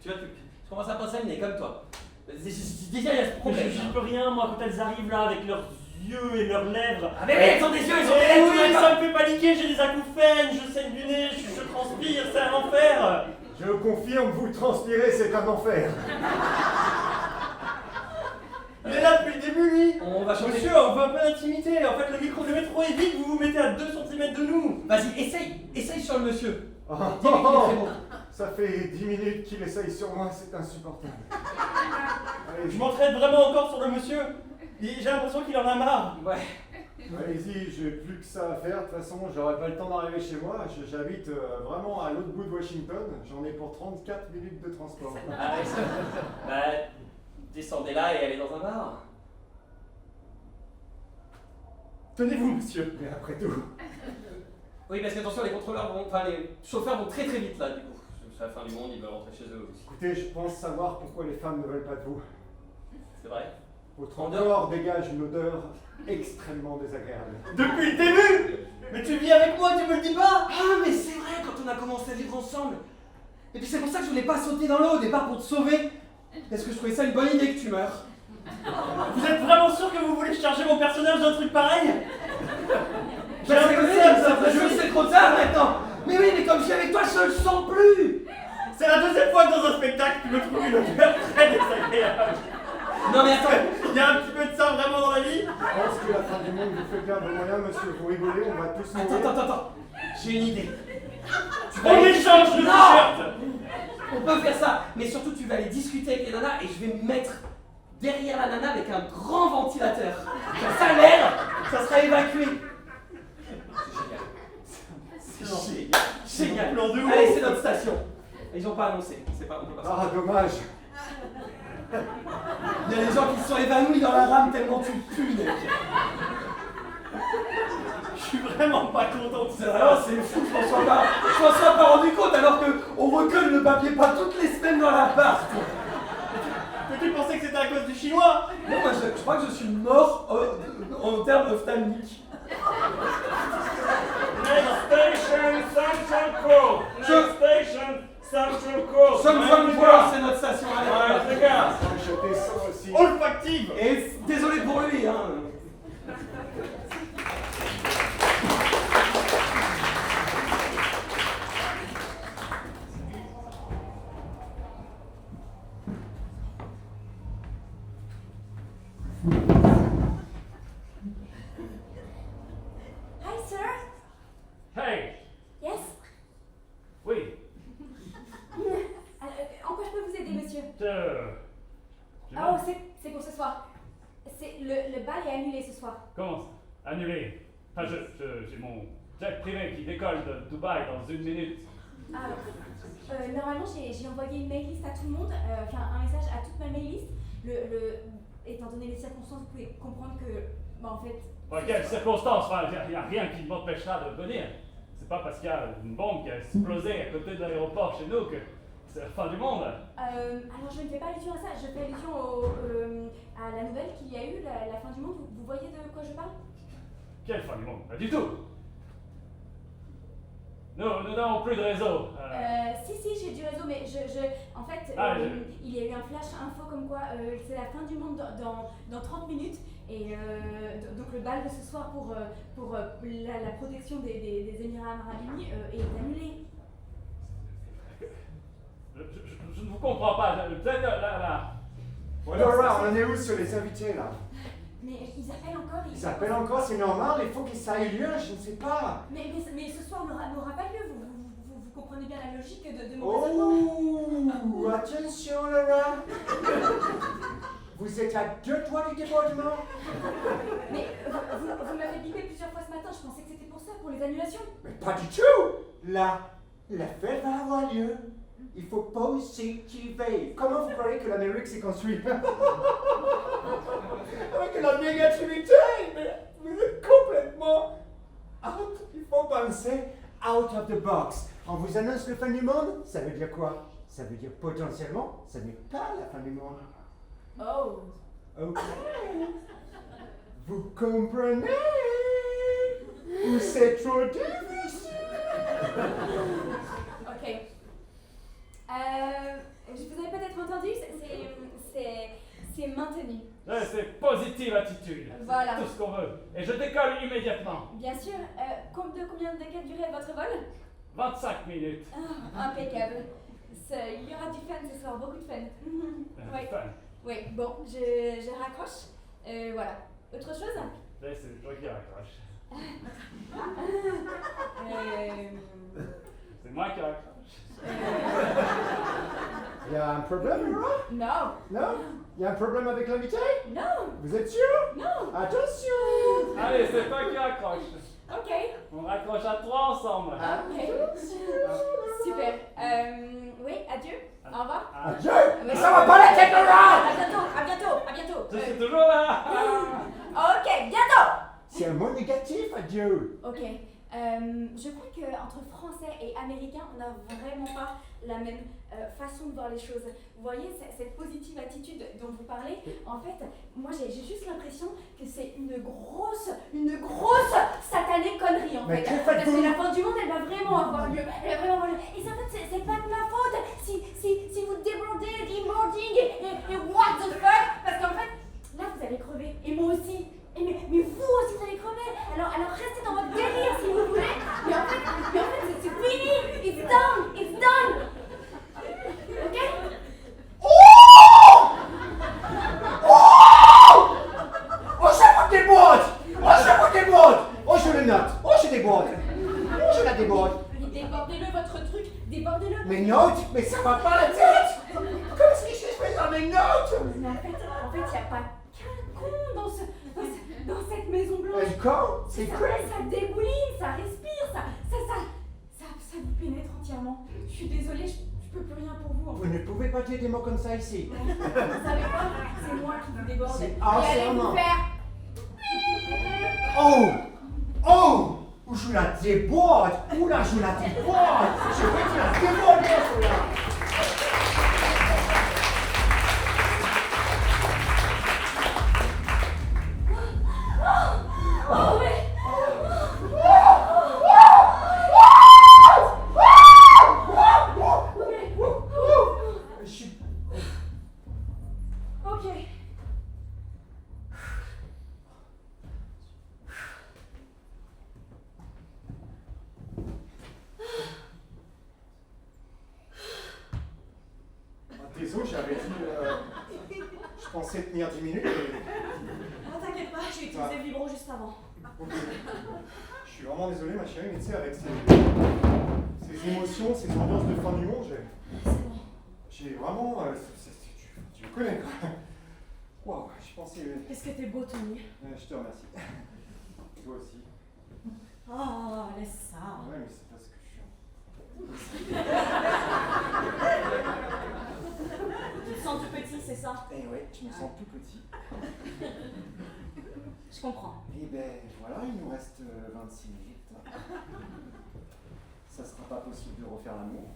S9: Tu vois, je commence à penser à une comme toi. Déjà, il y a ce problème.
S7: Je peux rien, moi, quand elles arrivent là avec leurs yeux et leurs lèvres.
S9: Ah, mais oui, elles ont des yeux, elles ont des lèvres!
S7: Oui, ça me fait paniquer, j'ai des acouphènes, je saigne du nez, je transpire, c'est un enfer!
S11: Je confirme, vous transpirez, c'est un enfer.
S7: Il est là depuis le début, lui!
S9: On va changer.
S7: Monsieur, on veut un peu d'intimité. En fait, le métro est vide, vous vous mettez à 2 cm de nous.
S9: Vas-y, essaye sur le monsieur.
S11: Ça fait 10 minutes qu'il essaye sur moi, c'est insupportable. Allez,
S7: Je m'entraîne vraiment encore sur le monsieur. J'ai l'impression qu'il en a marre.
S9: Ouais.
S11: Allez-y, j'ai plus que ça à faire. De toute façon, j'aurai pas le temps d'arriver chez moi. J'habite vraiment à l'autre bout de Washington. J'en ai pour 34 minutes de transport.
S9: Ah, bah, descendez là et allez dans un bar.
S7: Tenez-vous, monsieur.
S11: Mais après tout.
S9: Oui, parce qu'attention, les contrôleurs vont. Enfin, les chauffeurs vont très très vite là, du coup. C'est la fin du monde, ils veulent rentrer chez eux aussi.
S11: Écoutez, je pense savoir pourquoi les femmes ne veulent pas de vous.
S9: C'est vrai?
S11: Votre corps dégage une odeur extrêmement désagréable.
S7: Depuis le début! Mais tu vis avec moi, tu me le dis pas?
S12: Ah, mais c'est vrai, quand on a commencé à vivre ensemble. Et puis c'est pour ça que je voulais pas sauter dans l'eau au départ pour te sauver. Parce que je trouvais ça une bonne idée que tu meurs.
S7: Vous êtes vraiment sûr que vous voulez charger mon personnage d'un truc pareil?
S12: J'ai un peu ça, c'est trop tard maintenant. Mais oui, mais comme je suis avec toi, je le sens plus.
S7: C'est la deuxième fois que dans un spectacle, tu me trouves une odeur très désagréable.
S12: Non mais attends,
S7: il y a un petit peu de ça vraiment dans la vie?
S11: Je pense que la fin du monde vous fait perdre vos moyens, monsieur. Vous rigolez, on va tous mourir.
S12: Attends. J'ai une idée.
S7: On échange le t-shirt.
S12: On peut faire ça, mais surtout tu vas aller discuter avec les nanas et je vais me mettre derrière la nana avec un grand ventilateur. Comme ça l'air, ça sera évacué. C'est génial. Allez, c'est notre station. Ils ont pas annoncé, c'est pas, on peut pas.
S11: Ah, dommage.
S12: Il y a des gens qui se sont évanouis dans la rame tellement tu pues, mec.
S7: Je suis vraiment pas content de ça.
S12: Non, c'est fou, je m'en suis pas rendu compte alors qu'on recolle le papier pas toutes les semaines dans l'appart.
S7: Mais tu pensais que c'était à cause du chinois?
S12: Non, moi je crois que je suis mort en termes ophtalmiques.
S6: Next station, Central Court. Next station, Central Court.
S12: Central Court, c'est notre station.
S6: Ouais, regarde.
S11: Je descends aussi.
S7: Olfactive.
S12: Et désolé pour lui, hein.
S3: Hi, sir.
S6: Hey.
S3: Yes.
S6: Oui.
S3: En quoi je peux vous aider, monsieur?
S6: Oh,
S3: c'est pour ce soir. Le bal est annulé ce soir.
S6: Comment ça? Annulé. Enfin, j'ai mon jet privé qui décolle de Dubaï dans 1 minute.
S3: Ah, normalement, j'ai envoyé une mail list à tout le monde, un message à toute ma mail list. Étant donné les circonstances, vous pouvez comprendre que, en fait...
S6: Quelles circonstances? Enfin, il n'y a rien qui m'empêchera de venir. C'est pas parce qu'il y a une bombe qui a explosé à côté de l'aéroport chez nous que c'est la fin du monde.
S3: Alors, je ne fais pas allusion à ça, je fais allusion à la nouvelle qu'il y a eu, la fin du monde. Vous voyez de quoi je parle?
S6: Quelle fin du monde? Pas du tout. Nous n'avons plus de réseau.
S3: Si, j'ai du réseau, mais en fait, il y a eu un flash info comme quoi c'est la fin du monde dans 30 minutes. Et donc le bal de ce soir pour la protection des Émirats Arabes Unis est annulé.
S6: Je ne vous comprends pas. Peut-être là.
S11: Laura, on en est où sur les invités là?
S3: Mais ils appellent encore.
S11: Ils appellent encore, c'est normal, il faut que ça ait lieu, je ne sais pas.
S3: Mais ce soir n'aura pas lieu, vous comprenez bien la logique de mon raisonnement.
S11: Oh, attention Laura. Vous êtes à 2 doigts du débordement.
S3: Mais vous m'avez bipé plusieurs fois ce matin, je pensais que c'était pour ça, pour les annulations.
S11: Mais pas du tout. La fête va avoir lieu. Il faut positiver. Comment vous croyez que l'Amérique s'est construite? Avec la négativité. Mais vous êtes complètement out. Il faut penser out of the box. On vous annonce la fin du monde, ça veut dire quoi? Ça veut dire potentiellement, ça n'est pas la fin du monde.
S3: Oh,
S11: Ok. Vous comprenez? Ou c'est trop difficile?
S3: Ok. Je vous avais peut-être entendu, c'est maintenu.
S6: Ouais, c'est positive attitude.
S3: Voilà.
S6: C'est tout ce qu'on veut. Et je décolle immédiatement.
S3: Bien sûr. Combien de quelle durée votre vol?
S6: 25 minutes.
S3: Ah, impeccable. Il y aura du fun ce soir, beaucoup de fun. Oui.
S6: Fun.
S3: Oui, bon, je raccroche. Voilà. Autre chose?
S6: Ouais, c'est toi qui raccroche. C'est moi qui raccroche.
S11: Il y a un problème, Laura?
S3: Non.
S11: Non? Il y a un problème avec l'invité?
S3: Non.
S11: Vous êtes sûr?
S3: Non.
S11: Attention!
S6: Allez, c'est toi qui raccroche.
S3: Ok.
S6: On raccroche à 3 ensemble.
S3: Ok. Super. Oui, adieu. Au revoir.
S11: Adieu!
S3: Mais
S11: ça va pas la tête, Laura!
S3: À bientôt.
S6: Je suis toujours là.
S3: Ok, bientôt.
S11: C'est un mot négatif, adieu!
S3: Ok. Je crois qu'entre français et américain, on n'a vraiment pas la même façon de voir les choses. Vous voyez, cette positive attitude dont vous parlez, en fait, moi j'ai juste l'impression que c'est une grosse satanée connerie en fait. Parce que la fin du monde, elle va vraiment avoir lieu. Elle va vraiment avoir lieu. Et ça, en fait, c'est pas de ma faute si vous débordez, et what the fuck. Parce qu'en fait, là vous allez crever. Et moi aussi. Mais vous aussi vous allez crever. Alors restez dans votre délire si vous voulez. Mais en fait c'est fini. It's done. Ok?
S11: Oh, chaque fois que déborde! Oh, je le note! Oh, je déborde! Oh, je la déborde!
S3: Mais débordez-le votre truc. Débordez-le.
S11: Mes notes? Mais ça va pas la tête! Comment est-ce que je fais dans mes notes?
S3: Mais en fait, il n'y a pas qu'un con dans cette maison blanche.
S11: Un con? C'est quoi?
S3: Ça débouline, ça respire, ça vous pénètre entièrement. Je suis désolée, je peux plus rien pour vous.
S11: Vous ne pouvez pas dire des mots comme ça ici.
S3: Vous savez quoi? C'est moi qui vous déborde.
S11: C'est
S3: Et allez
S11: harcèlement.
S3: vous faire.
S11: Oh! Ou je la déborde! Ou là, je la déborde! Je vais te la déborder, celle-là!
S3: Oh oui. Ok.
S11: Désolé, j'avais dit. Je pensais tenir 10 minutes.
S8: Ah, t'inquiète pas, j'ai utilisé le vibro juste avant.
S11: Je suis vraiment désolé, ma chérie, mais tu sais, avec ces émotions, ces ambiances de fin du monde, j'ai vraiment. Tu me connais, quoi. Waouh, je pensais.
S8: Qu'est-ce que t'es beau, Tony.
S11: Je te remercie. Toi aussi.
S8: Oh, laisse ça.
S11: Ouais, mais c'est parce que je suis.
S8: Tu te sens tout petit, c'est ça?
S11: Eh ouais, je me sens tout petit.
S8: Je comprends.
S11: Et ben voilà, il nous reste 26 minutes. Ça sera pas possible de refaire l'amour.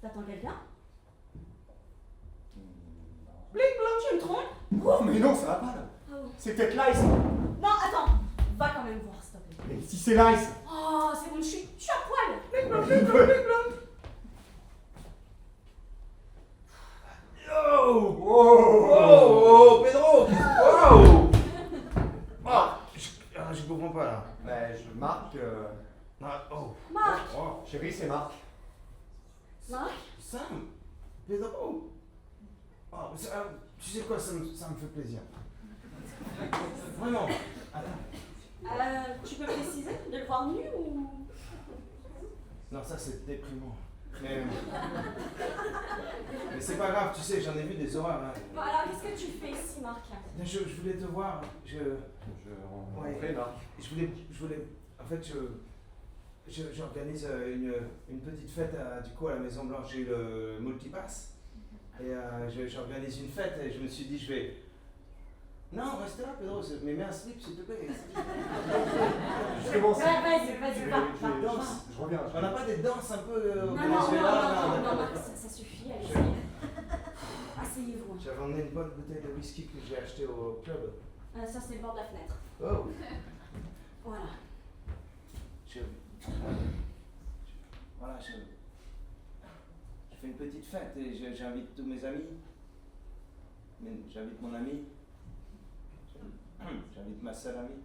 S8: T'attends quelqu'un?
S11: Bling bling,
S8: Tu me trompes?
S11: Oh, mais non, ça va pas là.
S8: Ah bon.
S11: C'est peut-être Lice.
S8: Non, attends. Va quand même voir, s'il te plaît.
S11: Mais si c'est Lice.
S8: Oh, c'est bon, je suis à poil.
S11: Bling bling, bling bling, bling bling.
S5: Oh, Pedro! Wow! Je comprends pas là.
S11: Ben, je marque.
S8: Marc.
S11: Oh, chérie, c'est Marc.
S8: Marc?
S5: Sam! Pedro! Oh, tu sais quoi, ça me fait plaisir. Vraiment. Attends.
S8: Tu peux préciser de le voir nu ou...
S5: Non, ça c'est déprimant. Mais c'est pas grave, tu sais, j'en ai vu des horreurs. Hein.
S8: Bon, alors, qu'est-ce que tu fais ici, Marc?
S5: Je voulais te voir.
S11: Ouais, Marc.
S5: Je voulais. En fait, j'organise une petite fête du coup à la Maison Blanche. J'ai eu le multipass. Et j'organise une fête et je me suis dit, je vais. Non, reste là, Pedro, mais mets un slip, s'il te plaît.
S2: Justement, c'est.
S8: Vas-y, va.
S2: Je reviens.
S5: On n'a pas des danses un peu au
S8: Non,
S5: Venezuela?
S8: non, ça suffit, allez-y. Asseyez-vous.
S5: J'avais emmené une bonne bouteille de whisky que j'ai acheté au club.
S8: Ça, c'est le bord de la fenêtre.
S5: Oh.
S8: Voilà.
S5: Voilà, je fais une petite fête et j'invite tous mes amis. J'invite mon ami. J'invite ma seule amie.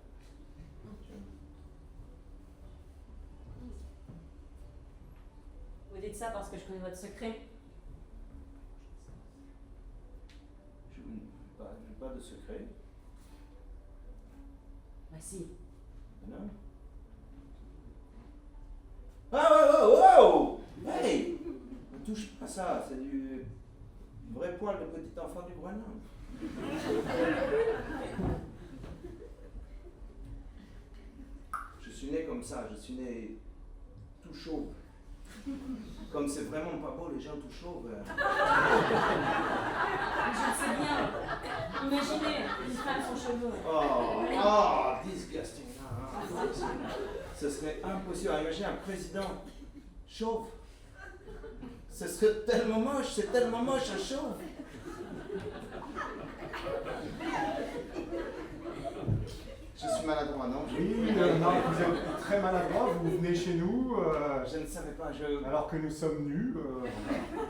S8: Vous dites ça parce que je connais votre secret.
S5: Je n'ai pas de secret.
S8: Bah si.
S5: Non. Ah, oh! Hey! Ne touche pas ça, c'est du vrai poil de petit enfant du Groenland. Je suis né comme ça, je suis né tout chauve. Comme c'est vraiment pas beau les gens tout chauves.
S8: Je le sais bien. Imaginez une femme sans cheveux.
S5: Oh, disgusting. Ce serait impossible. Imaginer un président chauve. Ce serait tellement moche, c'est tellement moche un chauve. Je suis maladroit, non?
S11: Oui, non, vous êtes très maladroit, vous venez chez nous.
S5: Je ne savais pas,
S11: alors que nous sommes nus.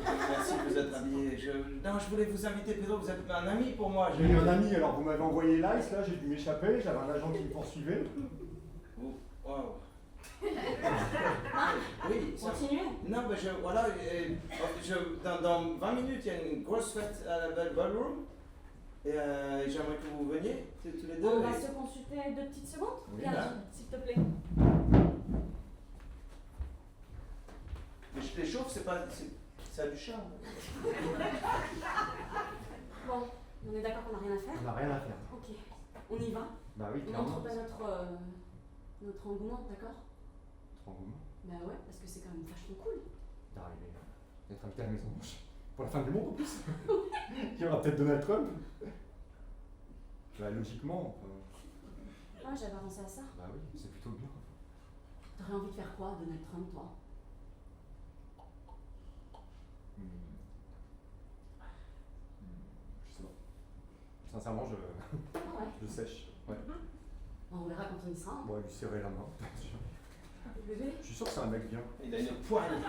S5: Merci que vous êtes habillé. Non, je voulais vous inviter, Pedro, vous êtes un ami pour moi.
S11: J'ai eu un ami, alors vous m'avez envoyé l'Ice, là, j'ai dû m'échapper, j'avais un agent qui me poursuivait.
S5: Wow. Oui,
S8: continuez.
S5: Non, mais voilà, dans 20 minutes, il y a une grosse fête à la Belle Ballroom. Et j'aimerais que vous veniez, tous les deux.
S8: On va se consulter 2 petites secondes.
S5: Oui,
S8: Viens,
S5: là.
S8: s'il te plaît.
S5: Mais je les chauffe, ça a du charme.
S8: Bon, on est d'accord qu'on n'a rien à faire?
S11: On n'a rien à faire.
S8: Ok, on y va?
S11: Bah oui,
S8: on
S11: clairement.
S8: montre pas notre engouement, d'accord?
S11: Notre engouement?
S8: Bah ouais, parce que c'est quand même vachement cool.
S11: D'arriver, d'être invité à la Maison Blanche. Pour la fin du monde en plus. Il y aura peut-être Donald Trump. Bah logiquement.
S8: Ouais, j'avais pensé à ça.
S11: Bah oui, c'est plutôt bien.
S8: T'aurais envie de faire quoi, Donald Trump, toi?
S11: Je sais pas. Sincèrement, je sèche. Ouais.
S8: Bon, on verra quand on y sera.
S11: Bon, lui serrer la main, bien sûr.
S8: Bébé?
S11: Je suis sûr que c'est un mec bien.
S5: Il a une poigne.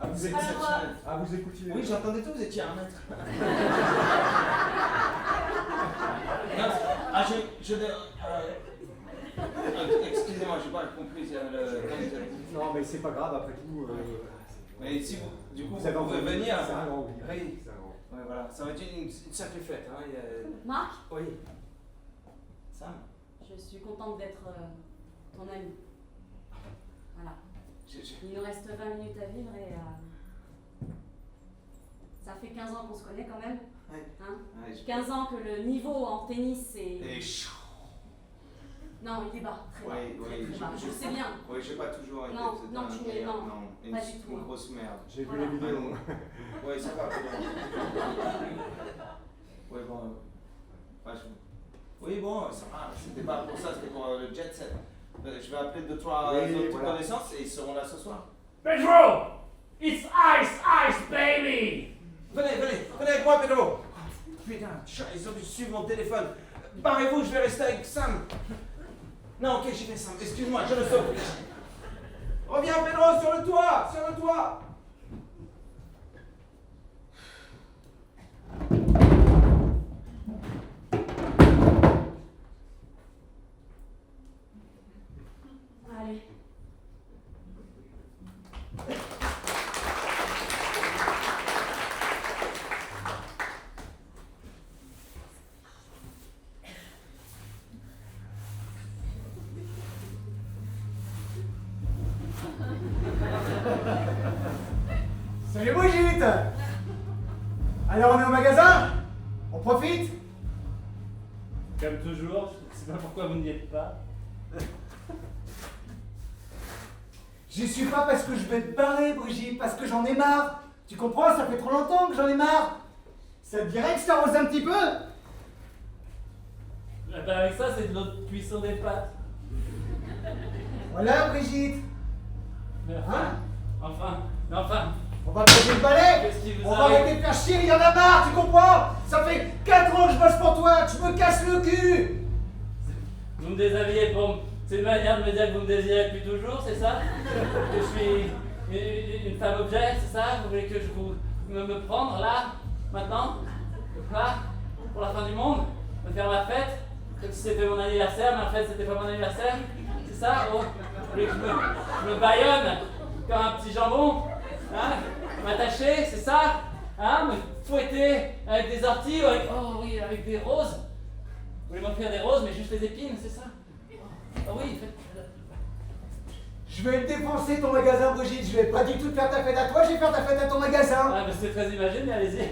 S11: Ah, vous écoutiez.
S5: Oui, j'entendais tout, vous étiez un maître. Excusez-moi, j'ai pas compris.
S11: Non, mais c'est pas grave, après tout.
S5: Mais si du coup,
S11: vous
S5: pouvez venir.
S11: C'est un grand, oui.
S5: Oui.
S11: C'est un grand.
S5: Ouais, voilà. Ça va être une sacrée fête. Hein.
S8: Marc?
S5: Oui. Sam?
S8: Je suis contente d'être ton ami. Voilà. Il nous reste 20 minutes à vivre et ça fait 15 ans qu'on se connaît quand même.
S5: Ouais.
S8: Hein?
S5: Ouais,
S8: 15 ans que le niveau en tennis est...
S5: Et chaud.
S8: Non, il est bas, très bas.
S5: Oui,
S8: très bas. Je sais bien.
S5: Oui, j'ai pas toujours été
S8: Non, tu n'es non,
S5: une,
S8: pas du tout.
S5: Une grosse merde.
S11: J'ai vu les vidéos.
S5: Oui, ça va. Oui, bon. Oui, bon, ça va. C'était pas pour ça, c'était pour le jet set. Je vais appeler 2-3 autres connaissances et ils seront là ce soir.
S6: Pedro! It's ice, baby!
S5: Venez avec moi, Pedro! Putain, ils ont dû suivre mon téléphone. Barrez-vous, je vais rester avec Sam. Non, ok, j'y vais, Sam. Excuse-moi, je le sauve. Reviens, Pedro, sur le toit!
S8: Allez.
S2: Salut Brigitte! Alors on est au magasin? On profite?
S1: Comme toujours, je ne sais pas pourquoi vous n'y êtes pas.
S2: J'y suis pas parce que je vais te barrer, Brigitte, parce que j'en ai marre. Tu comprends, ça fait trop longtemps que j'en ai marre. Ça te dirait que je t'arrose un petit peu?
S1: Eh ben avec ça, c'est de notre cuisson des pâtes.
S2: Voilà, Brigitte.
S1: Mais
S2: Hein?
S1: enfin.
S2: On va poser le balai.
S1: Qu'est-ce qui vous
S2: On va
S1: arrive?
S2: arrêter de faire chier, il y en a marre, tu comprends? Ça fait 4 ans que je bosse pour toi, tu me casses le cul.
S1: Vous me déshabillez pour... C'est une manière de me dire que vous me désirez depuis toujours, c'est ça? Que je suis une femme objet, c'est ça? Vous voulez que je vous... me prendre là? Maintenant? Là? Pour la fin du monde? Me faire ma fête? Comme si c'était mon anniversaire, mais en fait c'était pas mon anniversaire? C'est ça? Oh, vous voulez que je me bâillonne comme un petit jambon? Hein? M'attacher, c'est ça? Hein? Me fouetter avec des orties ou avec... Oh oui, avec des roses? Vous voulez m'offrir des roses, mais juste les épines, c'est ça? Ah oui, faites...
S2: Je vais te défoncer ton magasin, Brigitte. Je vais pas du tout te faire ta fête à toi, je vais faire ta fête à ton magasin.
S1: Ah, mais c'est très imagé, mais allez-y.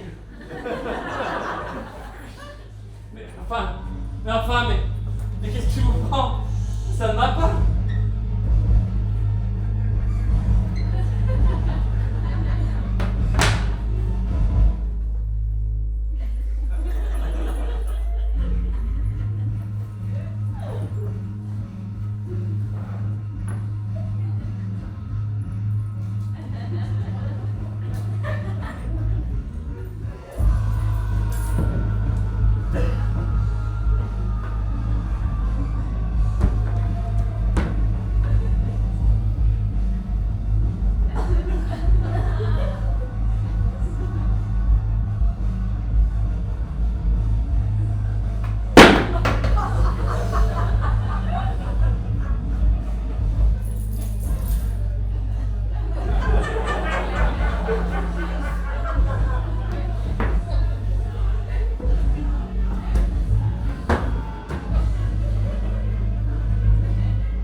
S1: mais qu'est-ce qui vous prend? Ça ne va pas.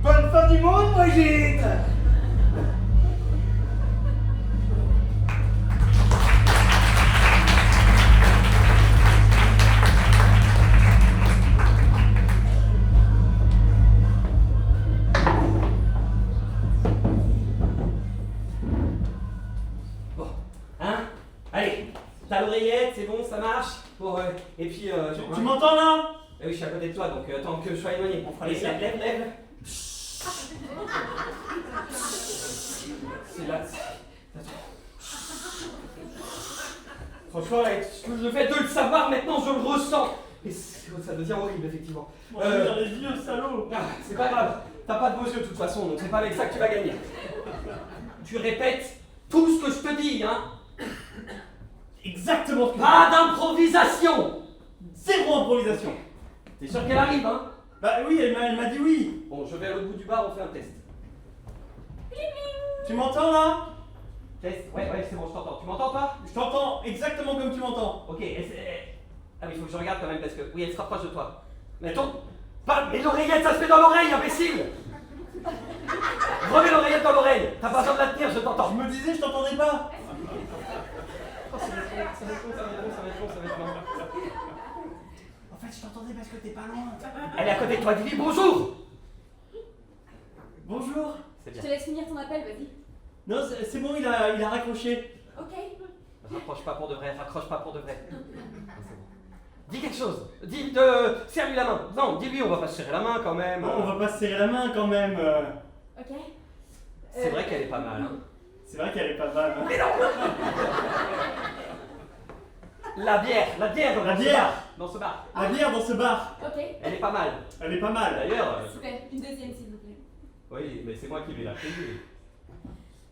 S2: Bonne fin du monde, Brigitte.
S9: Bon, hein? Allez, t'as l'oreillette, c'est bon, ça marche? Bon, et puis...
S7: Tu m'entends là?
S9: Eh oui, je suis à côté de toi, donc attends que je sois éloigné.
S7: On fera
S9: Allez,
S7: les cercles.
S9: lève. C'est là. Franchement, le fait de le savoir maintenant, je le ressens. Et ça devient horrible, effectivement.
S7: Dans les yeux, salaud.
S9: Ah, c'est pas grave, t'as pas de beaux yeux de toute façon, donc c'est pas avec ça que tu vas gagner. Tu répètes tout ce que je te dis, hein.
S7: Exactement ce que
S9: Pas d'improvisation.
S7: Zéro improvisation.
S9: T'es sûr qu'elle arrive, hein?
S7: Bah oui, elle m'a dit oui.
S9: Bon, je vais à l'autre bout du bar, on fait un test.
S7: Tu m'entends là?
S9: Test? Ouais, c'est bon, je t'entends. Tu m'entends pas?
S7: Je t'entends exactement comme tu m'entends.
S9: Ok, ah oui, il faut que je regarde quand même parce que... Oui, elle se rapproche de toi. Mais attends, mais l'oreillette, ça se met dans l'oreille, imbécile! Remets l'oreillette dans l'oreille. T'as pas besoin de la tenir, je t'entends.
S7: Je me disais, je t'entendais pas.
S9: Oh, ça va être long.
S7: En fait, je t'entendais parce que t'es pas loin.
S9: Elle est à côté de toi, dis-lui bonjour!
S7: Bonjour.
S9: C'est
S3: Je
S9: bien.
S3: te laisse finir ton appel, vas-y.
S7: Non, c'est bon, il a raccroché.
S3: Ok.
S9: Raccroche pas pour de vrai, raccroche pas pour de vrai. C'est bon. Dis quelque chose. Serre-lui la main. Non, dis-lui, on va pas se serrer la main quand même.
S7: Non, on va pas se serrer la main quand même.
S3: Ok.
S9: C'est vrai qu'elle est pas mal, hein.
S7: C'est vrai qu'elle est pas mal.
S9: Mais non! La bière dans ce bar.
S7: La bière dans ce bar.
S3: Ok.
S9: Elle est pas mal.
S7: Elle est pas mal.
S9: D'ailleurs.
S3: Super. Une deuxième, s'il vous plaît.
S9: Oui, mais c'est moi qui vais la payer.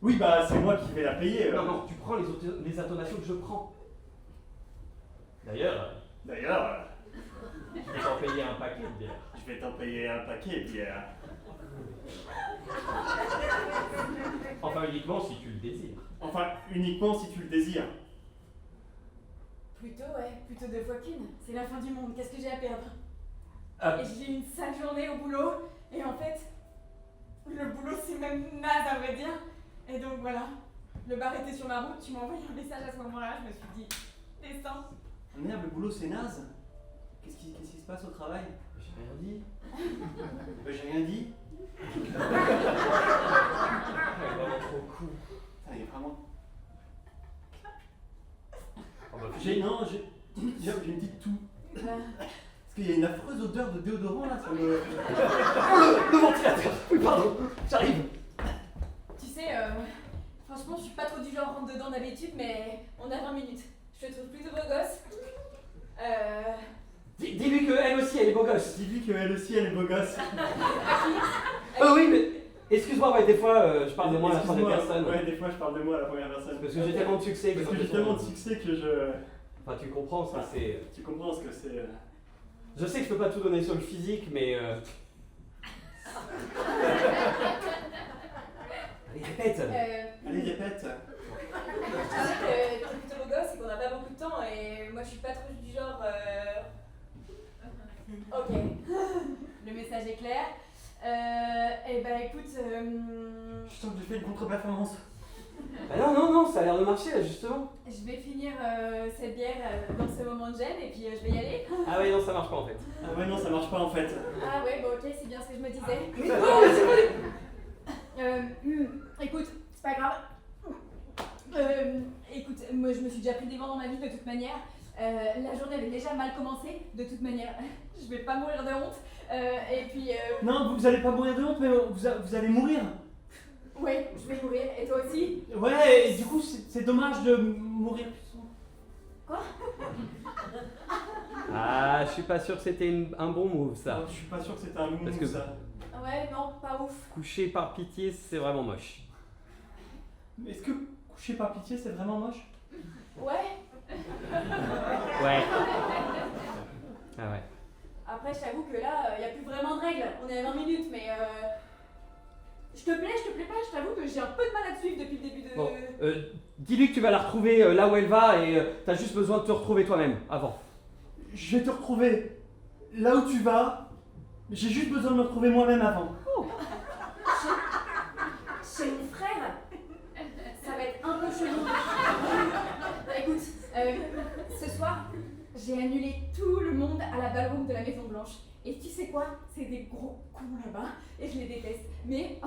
S7: Oui, bah c'est moi qui vais la payer.
S9: Non, tu prends les intonations que je prends. D'ailleurs, je vais t'en payer un paquet de bière.
S7: Je vais t'en payer un paquet de bière.
S9: Enfin, uniquement si tu le désires.
S7: Enfin, uniquement si tu le désires.
S3: Plutôt, ouais. Plutôt 2 fois qu'une. C'est la fin du monde. Qu'est-ce que j'ai à perdre? Et j'ai eu une sale journée au boulot. Et en fait, le boulot c'est même naze à vrai dire. Et donc voilà. Le bar était sur ma route. Tu m'as envoyé un message à ce moment-là. Je me suis dit, descends.
S7: Merde, le boulot c'est naze. Qu'est-ce qui se passe au travail?
S9: J'ai rien dit.
S7: J'ai rien dit.
S9: Elle est vraiment trop cool.
S7: Elle est vraiment.
S9: Oh bah,
S7: J'ai une petite toux. Parce qu'il y a une affreuse odeur de déodorant là. là, ça me...
S9: Le ventilateur. Oui, pardon, j'arrive.
S3: Tu sais, franchement, je suis pas trop du genre rentre dedans d'habitude, mais on a 20 minutes. Je te trouve plutôt beau gosse.
S9: Dis-lui qu'elle aussi, elle est beau gosse.
S7: Dis-lui qu'elle aussi, elle est beau gosse.
S9: Oui, mais excuse-moi, ouais, des fois, je parle de moi à la première personne.
S7: Ouais, des fois, je parle de moi à la première personne.
S9: Parce que j'ai tellement de succès.
S7: Parce que j'ai tellement de succès que je...
S9: Enfin, tu comprends, ça, c'est...
S7: Tu comprends ce que c'est...
S9: Je sais que je peux pas tout donner sur le physique, mais... Allez, répète.
S7: Allez, répète.
S3: Je sais que t'es plutôt beau gosse et qu'on a pas beaucoup de temps, et moi je suis pas trop du genre... Ok, le message est clair. Eh ben écoute...
S7: Je sens que j'ai fait une contre-performance.
S9: Ah non, ça a l'air de marcher là, justement.
S3: Je vais finir cette bière dans ce moment de gêne et puis je vais y aller.
S9: Ah ouais, non, ça marche pas en fait.
S7: Ah ouais, non, ça marche pas en fait.
S3: Ah ouais, bon ok, c'est bien ce que je me disais. Écoute, c'est pas grave. Écoute, moi je me suis déjà pris des vents dans ma vie de toute manière. La journée avait déjà mal commencé, de toute manière. Je vais pas mourir de honte. Et puis...
S7: Non, vous allez pas mourir de honte, mais vous allez mourir.
S3: Ouais, je vais mourir. Et toi aussi?
S7: Ouais, et du coup, c'est dommage de mourir plus souvent.
S3: Quoi?
S9: Ah, je suis pas sûr que c'était un bon move ça.
S7: Je suis pas sûr que c'était un bon
S9: Parce
S7: move
S9: que
S7: ça.
S3: Ouais, non, pas ouf.
S9: Coucher par pitié, c'est vraiment moche.
S7: Est-ce que coucher par pitié, c'est vraiment moche?
S3: Ouais.
S9: Ouais. Ah ouais.
S3: Après, je t'avoue que là, y a plus vraiment de règles. On est à 20 minutes, mais je te plais pas, je t'avoue que j'ai un peu de mal à te suivre depuis le début de...
S9: Bon, dis-lui que tu vas la retrouver là où elle va et t'as juste besoin de te retrouver toi-même avant.
S7: Je vais te retrouver là où tu vas. J'ai juste besoin de me retrouver moi-même avant.
S3: Oh. Chez mon frère, ça va être un peu chelou. Écoute, ce soir, j'ai annulé tout le monde à la ballroom de la Maison Blanche. Et tu sais quoi? C'est des gros cons là-bas, et je les déteste. Mais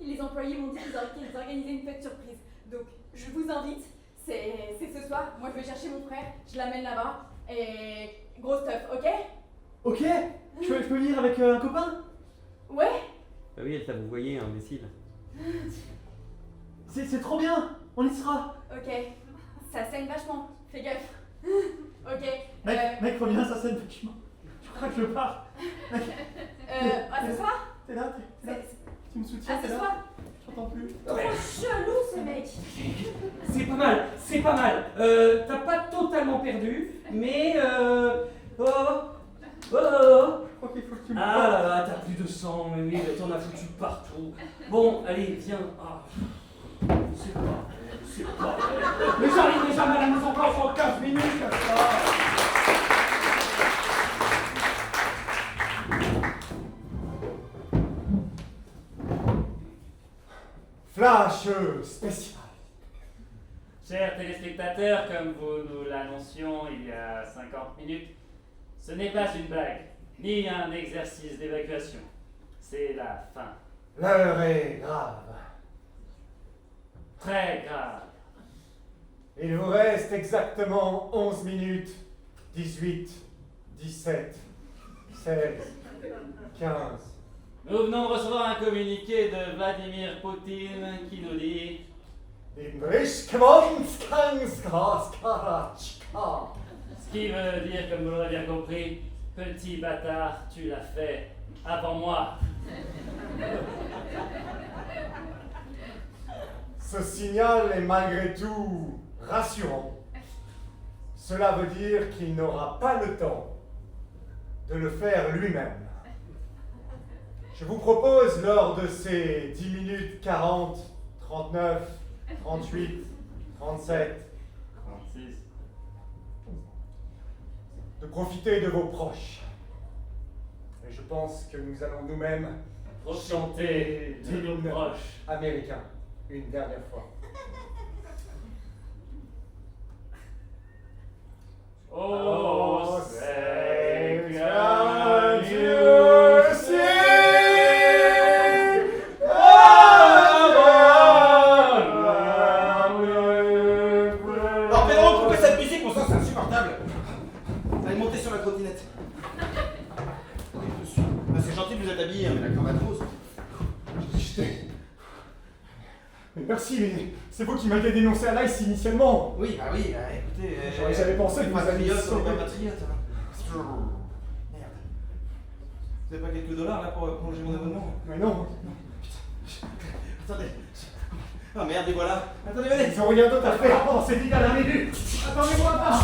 S3: les employés m'ont dit qu'ils organisaient une fête surprise. Donc, je vous invite, c'est ce soir. Moi, je vais chercher mon frère, je l'amène là-bas, et gros stuff, ok?
S7: Ok? Je peux venir avec un copain?
S3: Ouais?
S9: Bah oui, elle t'a vous voyez, imbécile.
S7: C'est trop bien, on y sera.
S3: Ok, ça saigne vachement, fais gaffe. Ok.
S7: Mec, reviens, ça saigne vachement. Je crois que je pars.
S3: À ce soir?
S7: T'es là, tu me soutiens, t'es là? Je t'entends plus.
S3: Trop chelou ce mec.
S9: C'est pas mal. T'as pas totalement perdu, mais
S7: Je crois qu'il faut que tu me...
S9: Ah là là, t'as plus de sang, mais oui, t'en as foutu partout. Bon, allez, viens. Ah. C'est pas. Mais j'arriverai jamais à la maison blanche en 15 minutes, comme ça.
S11: Flash spécial.
S1: Chers téléspectateurs, comme vous nous l'annoncions il y a 50 minutes, ce n'est pas une blague, ni un exercice d'évacuation. C'est la fin.
S11: L'heure est grave.
S1: Très grave.
S11: Il vous reste exactement 11 minutes. 18, 17, 16, 15.
S1: Nous venons de recevoir un communiqué de Vladimir Poutine qui nous dit... Ce qui veut dire, comme vous l'aurez bien compris, petit bâtard, tu l'as fait avant moi.
S11: Ce signal est malgré tout rassurant. Cela veut dire qu'il n'aura pas le temps de le faire lui-même. Je vous propose lors de ces 10 minutes 40, 39, 38, 37,
S1: 36.
S11: de profiter de vos proches. Et je pense que nous allons nous-mêmes
S1: Profiter de nos
S11: l'hymne
S1: proches.
S11: américain une dernière fois.
S1: Oh,
S11: say,
S1: can
S11: you see?
S12: Alors Pedro, coupez cette musique, mon sang c'est insupportable. Allez monter sur la trottinette. Je suis
S5: vous êtes habillé, mais d'accord, matos.
S11: Mais merci, mais c'est vous qui m'aviez dénoncé à l'ICE initialement.
S5: Oui, bah oui, écoutez.
S11: J'aurais jamais pensé que vous alliez
S5: patriote, on est
S11: sauver.
S5: pas patriote. Hein. Merde. Vous avez pas quelques dollars là pour prolonger mon abonnement?
S11: Mais non.
S5: Attendez. Ah merde, et voilà. Attendez, venez.
S11: Ils ont rien d'autre à faire. Oh, c'est dit à la minute. Attendez-moi pas.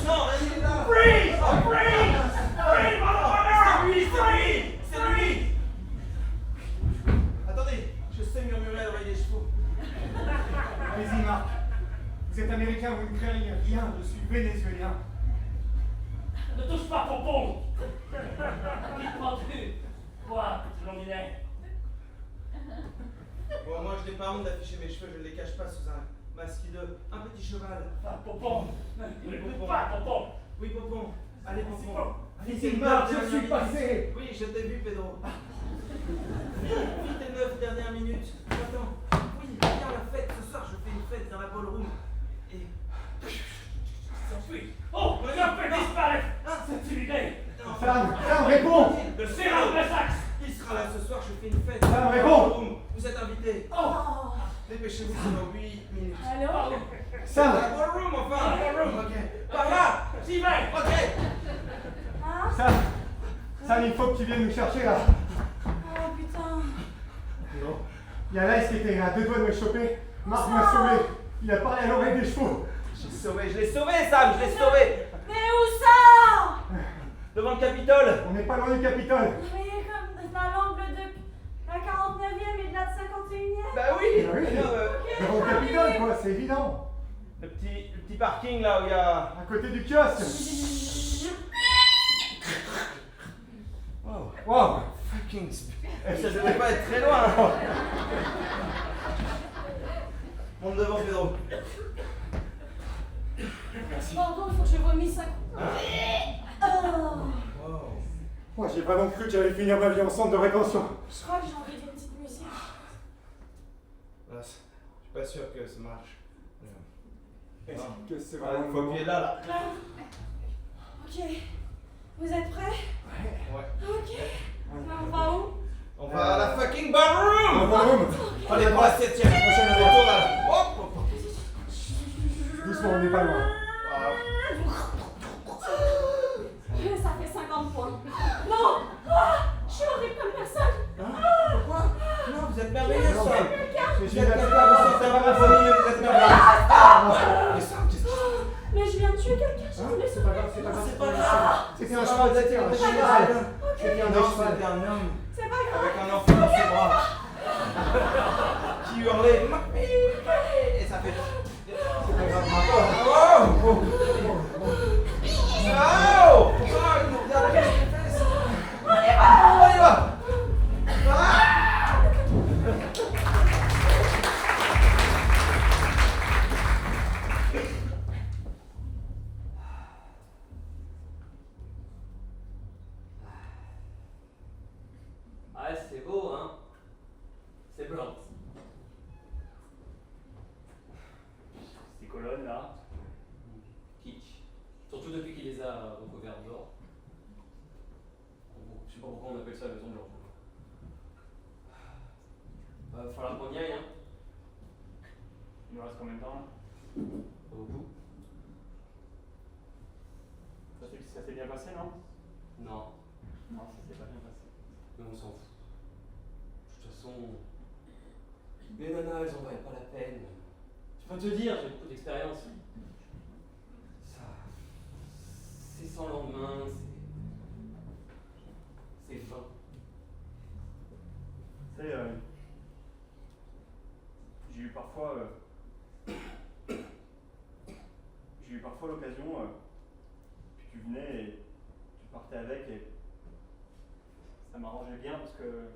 S5: Non, il est là.
S6: Freeze! Freeze! Freeze, motherfucker!
S5: C'est lui! Attendez, je sais murmurer à l'oreille des chevaux.
S11: Allez-y, Marc. Vous êtes américain, vous ne craignez rien. Je suis vénézuélien.
S6: Ne touche pas Pompon! Qui te prends-tu? Quoi, petit longuinet?
S5: Bon, moi je n'ai pas honte d'afficher mes cheveux, je ne les cache pas sous un masque hideux. Un petit cheval.
S6: Ah, Pompon! Ne l'écoute pas, Pompon!
S5: Oui, Pompon. Allez, Pompon.
S11: Allez-y, Marc, je suis passé.
S5: Oui, je t'ai vu, Pedro. Vite tes 9 dernières minutes. Attends. Oui, viens la fête. Ce soir, je fais une fête dans la ballroom. Et.
S6: S'enfuit! Oh, le gars fait disparaître! Cette immigré!
S11: Sam, réponds.
S6: Le sérum de Saxe!
S5: Il sera là ce soir, je fais une fête.
S11: Sam,
S5: dans la
S11: réponds.
S5: ballroom. Vous êtes invités.
S3: Oh.
S5: Dépêchez-vous, c'est dans 8 minutes.
S3: Alors?
S11: Sam.
S5: Dans la ballroom, enfin. Ok. Par là.
S6: J'y vais!
S5: Ok.
S3: Hein?
S11: Sam, il faut que tu viennes nous chercher là.
S3: Oh putain.
S11: Il y a l'ICE qui était à 2 doigts de me choper. Marc m'a sauvé. Il a parlé à l'oreille des chevaux.
S5: Je l'ai sauvé, Sam, je l'ai sauvé.
S3: Mais où ça?
S5: Devant le Capitole.
S11: On n'est pas loin du Capitole.
S3: Mais comme à l'angle de la 49e et de la 51e.
S5: Bah oui.
S11: Ah oui.
S5: Ok.
S11: Devant le Capitole, quoi, c'est évident.
S5: Le petit parking là où il y a.
S11: À côté du kiosque.
S5: Wow.
S11: Wow.
S5: Fucking. Ça devait pas être très loin. Monte devant, Pedro. Merci.
S3: Pardon, il faut que je vomisse ça. Oh.
S5: Wow.
S11: Moi, j'ai vraiment cru que j'allais finir ma vie en centre de rétention.
S3: Je crois que j'ai envie d'une petite musique.
S5: Là, je suis pas sûr que ça marche.
S11: Est-ce que c'est
S5: Ah,
S11: vraiment
S5: il faut appuyer là.
S3: Ok. Vous êtes prêts?
S5: Ouais.
S3: Ok. On va où?
S5: On va à la fucking ballroom.
S11: Ballroom.
S5: Allez, pour la 7ème. Prochaine retour là. Hop.
S11: Doucement, on n'est pas loin.
S3: Ça fait 50 points. Non! Ah, je suis horrible comme personne.
S5: Pourquoi? Non, vous êtes merveilleuse, ça.
S3: Vous êtes quelqu'un?
S5: Vous êtes quelqu'un, vous êtes ma famille, vous êtes merveilleuse.
S3: Mais je viens de tuer quelqu'un, je voulais
S11: C'est pas grave, c'est pas grave.
S5: C'est pas grave.
S11: C'était un cheval, c'était un cheval. C'était un
S5: Non,
S11: cheval.
S5: c'était un homme.
S3: C'est pas grave.
S5: Avec un enfant dans ses bras. Qui hurlait. Et ça fait.
S11: C'est pas grave.
S5: Oh! Oh! Regardez ce qu'il fait. On y va! On y va!
S1: Ah, c'est beau, hein? C'est blanc.
S6: Ces colonnes là.
S1: Kitsch. Surtout depuis qu'il les a recouverts d'or. Bon, je sais pas pourquoi on appelle ça la maison blanche. Va falloir qu'on y aille, hein?
S6: Il nous reste combien de temps là?
S1: Au bout.
S6: Ça s'est bien passé, non?
S1: Non,
S6: Non, ça s'est pas bien passé.
S1: mais on s'en fout. De toute façon, les nanas, elles en valaient pas la peine. Je peux te dire, j'ai beaucoup d'expérience. Ça, c'est sans lendemain, c'est vain.
S6: Tu sais, j'ai eu parfois l'occasion que tu venais et tu partais avec et ça m'arrangeait bien parce que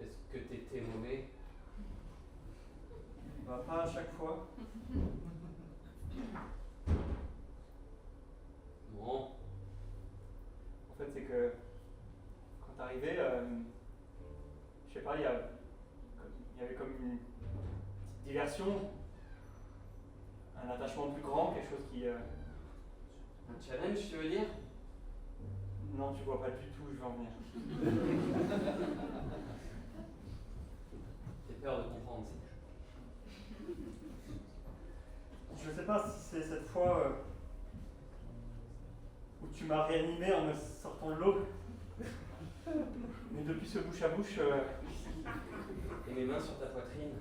S1: Est-ce que t'étais mauvais?
S6: bah, pas à chaque fois.
S1: Bon,
S6: En fait, c'est que quand t'arrivais, je sais pas, il y avait comme une petite diversion, un attachement plus grand, quelque chose qui.
S1: un challenge, tu veux dire?
S7: Non, tu vois pas du tout où je veux en venir.
S9: J'ai peur de comprendre.
S7: Je sais pas si c'est cette fois où tu m'as réanimé en me sortant de l'eau. Mais depuis ce bouche à bouche...
S9: Et mes mains sur ta poitrine.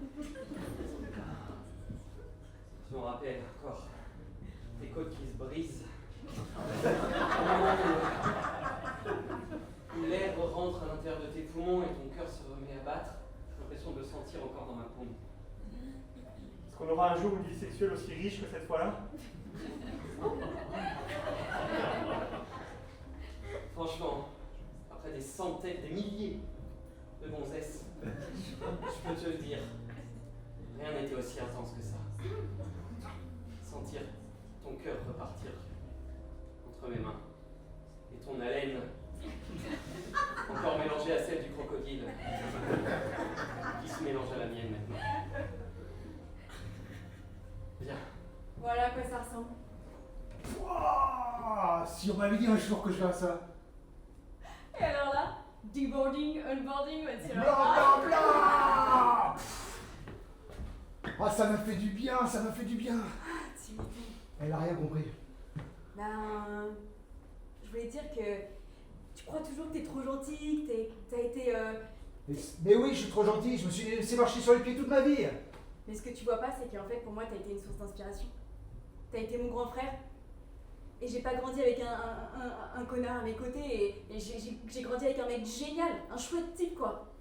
S9: Je me rappelle encore tes côtes qui se brisent. L'air rentre à l'intérieur de tes poumons et ton cœur se remet à battre. J'ai l'impression de le sentir encore dans ma paume.
S7: Est-ce qu'on aura un jour une vie sexuelle aussi riche que cette fois-là?
S9: Franchement, après des centaines, des milliers de gonzesses, je peux te le dire, rien n'était aussi intense que ça. Sentir ton cœur repartir entre mes mains et ton haleine encore mélangée à celle du crocodile qui se mélange à la mienne maintenant. Bien.
S3: Voilà à quoi ça ressemble.
S2: Wouah, si on m'avait dit un jour que je ferais ça.
S3: Et alors là, deboarding, unboarding, etc.
S2: Bla bla bla. Ah, ça m'a fait du bien, ça m'a fait du bien.
S3: Tu m'étonnes.
S2: Elle a rien compris.
S3: Ben, je voulais dire que tu crois toujours que t'es trop gentil, que t'as été...
S2: Mais oui, je suis trop gentil, je me suis laissé marcher sur les pieds toute ma vie.
S3: Mais ce que tu vois pas, c'est qu'en fait, pour moi, t'as été une source d'inspiration. T'as été mon grand frère. Et j'ai pas grandi avec un connard à mes côtés, et j'ai grandi avec un mec génial, un chouette type, quoi.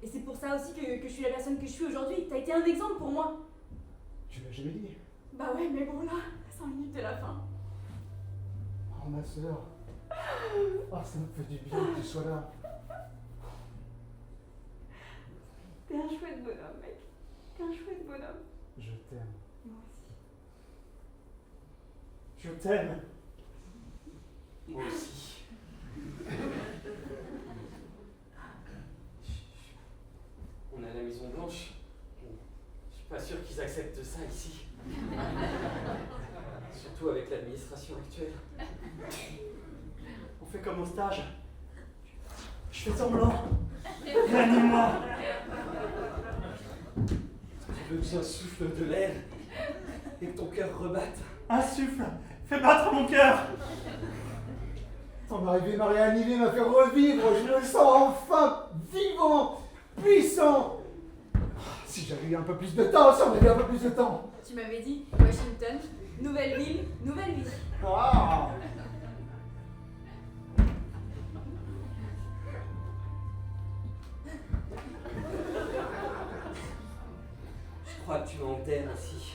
S3: Et c'est pour ça aussi que je suis la personne que je suis aujourd'hui. T'as été un exemple pour moi.
S2: Tu l'as jamais dit.
S3: Bah ouais, mais bon là, 5 minutes de la fin.
S2: Oh ma soeur. Ah, ça me fait du bien que tu sois là.
S3: T'es un chouette bonhomme, mec. T'es un chouette bonhomme.
S2: Je t'aime.
S3: Moi aussi.
S7: Je t'aime.
S9: Moi aussi. On a la Maison Blanche. Je suis pas sûr qu'ils acceptent ça ici. Surtout avec l'administration actuelle.
S7: On fait comme au stage. Je fais semblant. Réanime-moi.
S9: Tu veux que j'insouffle de l'air et que ton cœur rebatte?
S7: Insuffle. Fais battre mon cœur.
S2: Ton arrivée m'a réanimé, m'a fait revivre. Je le sens enfin vivant, puissant. Si j'avais eu un peu plus de temps, si on avait eu un peu plus de temps.
S3: Tu m'avais dit Washington, nouvelle ville, nouvelle vie.
S2: Ah.
S9: Je crois que tu m'enterres ici.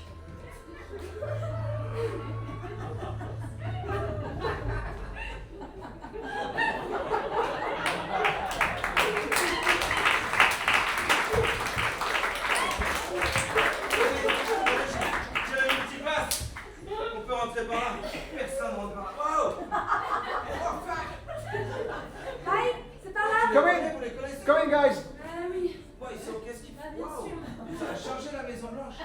S12: Rentrer par là, personne rentre par là. Wow! Oh fuck!
S3: Hi, c'est par là.
S2: Come in!
S12: Vous les connaissez?
S2: Come in, guys!
S3: Ah oui.
S12: Ouais, ils sont qu'est-ce qu'ils font?
S3: Bien
S12: Wow!
S3: sûr.
S12: Ça a changé la Maison Blanche.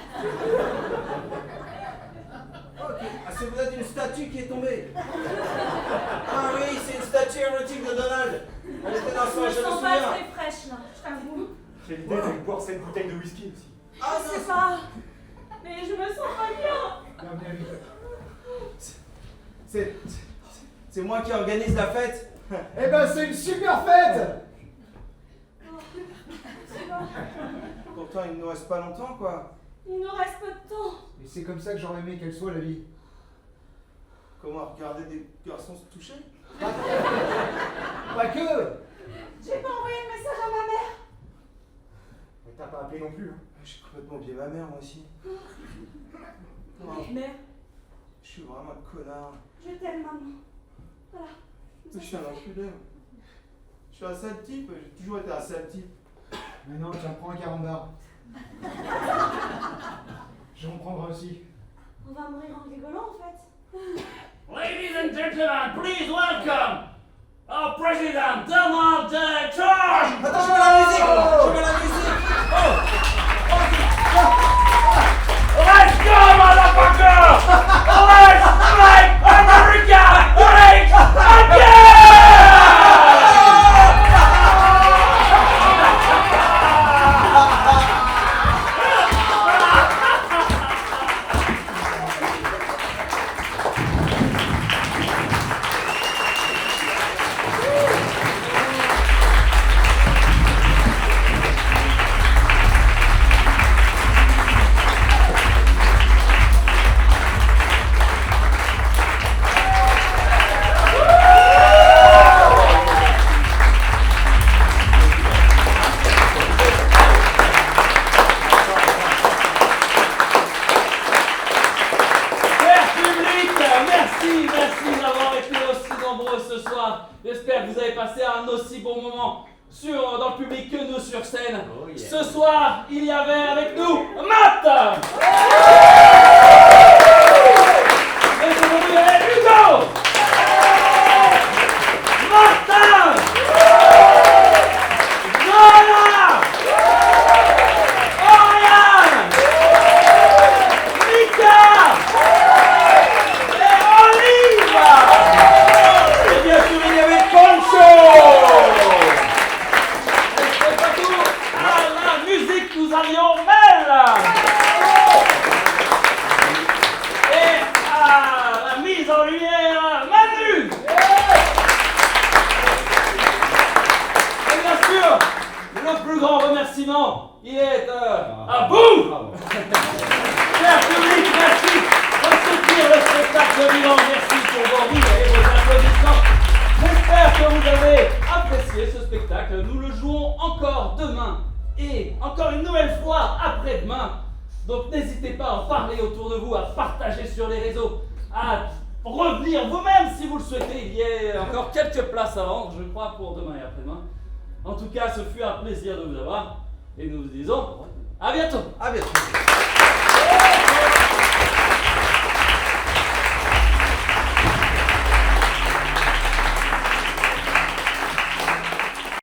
S12: Ok. Ah, c'est vous êtes une statue qui est tombée. Ah oui, c'est une statue érotique de Donald. Elle était dans son,
S8: Je me
S12: je me
S8: sens pas
S12: souviens.
S8: très fraîche là, je t'avoue.
S7: J'ai l'idée de boire cette bouteille de whisky aussi.
S12: Ah
S8: Je sais
S12: non,
S8: pas, mais je me sens pas bien.
S2: Bienvenue.
S12: c'est moi qui organise la fête.
S2: Eh ben, c'est une super fête!
S12: Pourtant, il ne nous reste pas longtemps, quoi.
S8: Il nous reste peu de temps.
S2: Et c'est comme ça que j'aurais aimé qu'elle soit, la vie.
S12: Comment regarder des garçons se toucher?
S2: Pas que!
S8: J'ai pas envoyé de message à ma mère.
S2: Mais t'as pas appelé non plus. Hein.
S12: J'ai complètement oublié ma mère, moi aussi. Non,
S3: Mère.
S12: je suis vraiment un connard.
S8: Je t'aime, maman. Voilà.
S12: Je suis un enculé. Je suis un sale type, j'ai toujours été un sale type.
S2: Maintenant, tu en prends un carambar. J'en prendrai aussi.
S8: On va mourir en rigolant en fait.
S6: Ladies and gentlemen, please welcome our President Donald J. Trump!
S12: Attends, je veux la musique! Je veux la musique!
S6: Let's go, motherfucker! Let's make America great again!
S1: un aussi bon moment dans le public que nous sur scène.
S5: Oh yeah.
S1: Ce soir, il y avait avec nous Matt. Et aujourd'hui, il y avait Hugo. Martin. Johanna. Oriane. Mika. Et Olive. Et bien sûr, il y avait Poncho. Et c'est pas tout. À la musique, nous avions Mel. Et à la mise en lumière, Manu. Et bien sûr, le plus grand remerciement, il est à vous. Cher public, merci de soutenir le spectacle vivant. Merci pour vos rires et vos applaudissements. J'espère que vous avez apprécié ce spectacle. Nous le jouons encore demain et encore une nouvelle fois après-demain. Donc n'hésitez pas à en parler autour de vous, à partager sur les réseaux, à revenir vous-même si vous le souhaitez. Il y a encore quelques places à vendre, je crois, pour demain et après-demain. En tout cas, ce fut un plaisir de vous avoir et nous vous disons à bientôt.
S12: À bientôt.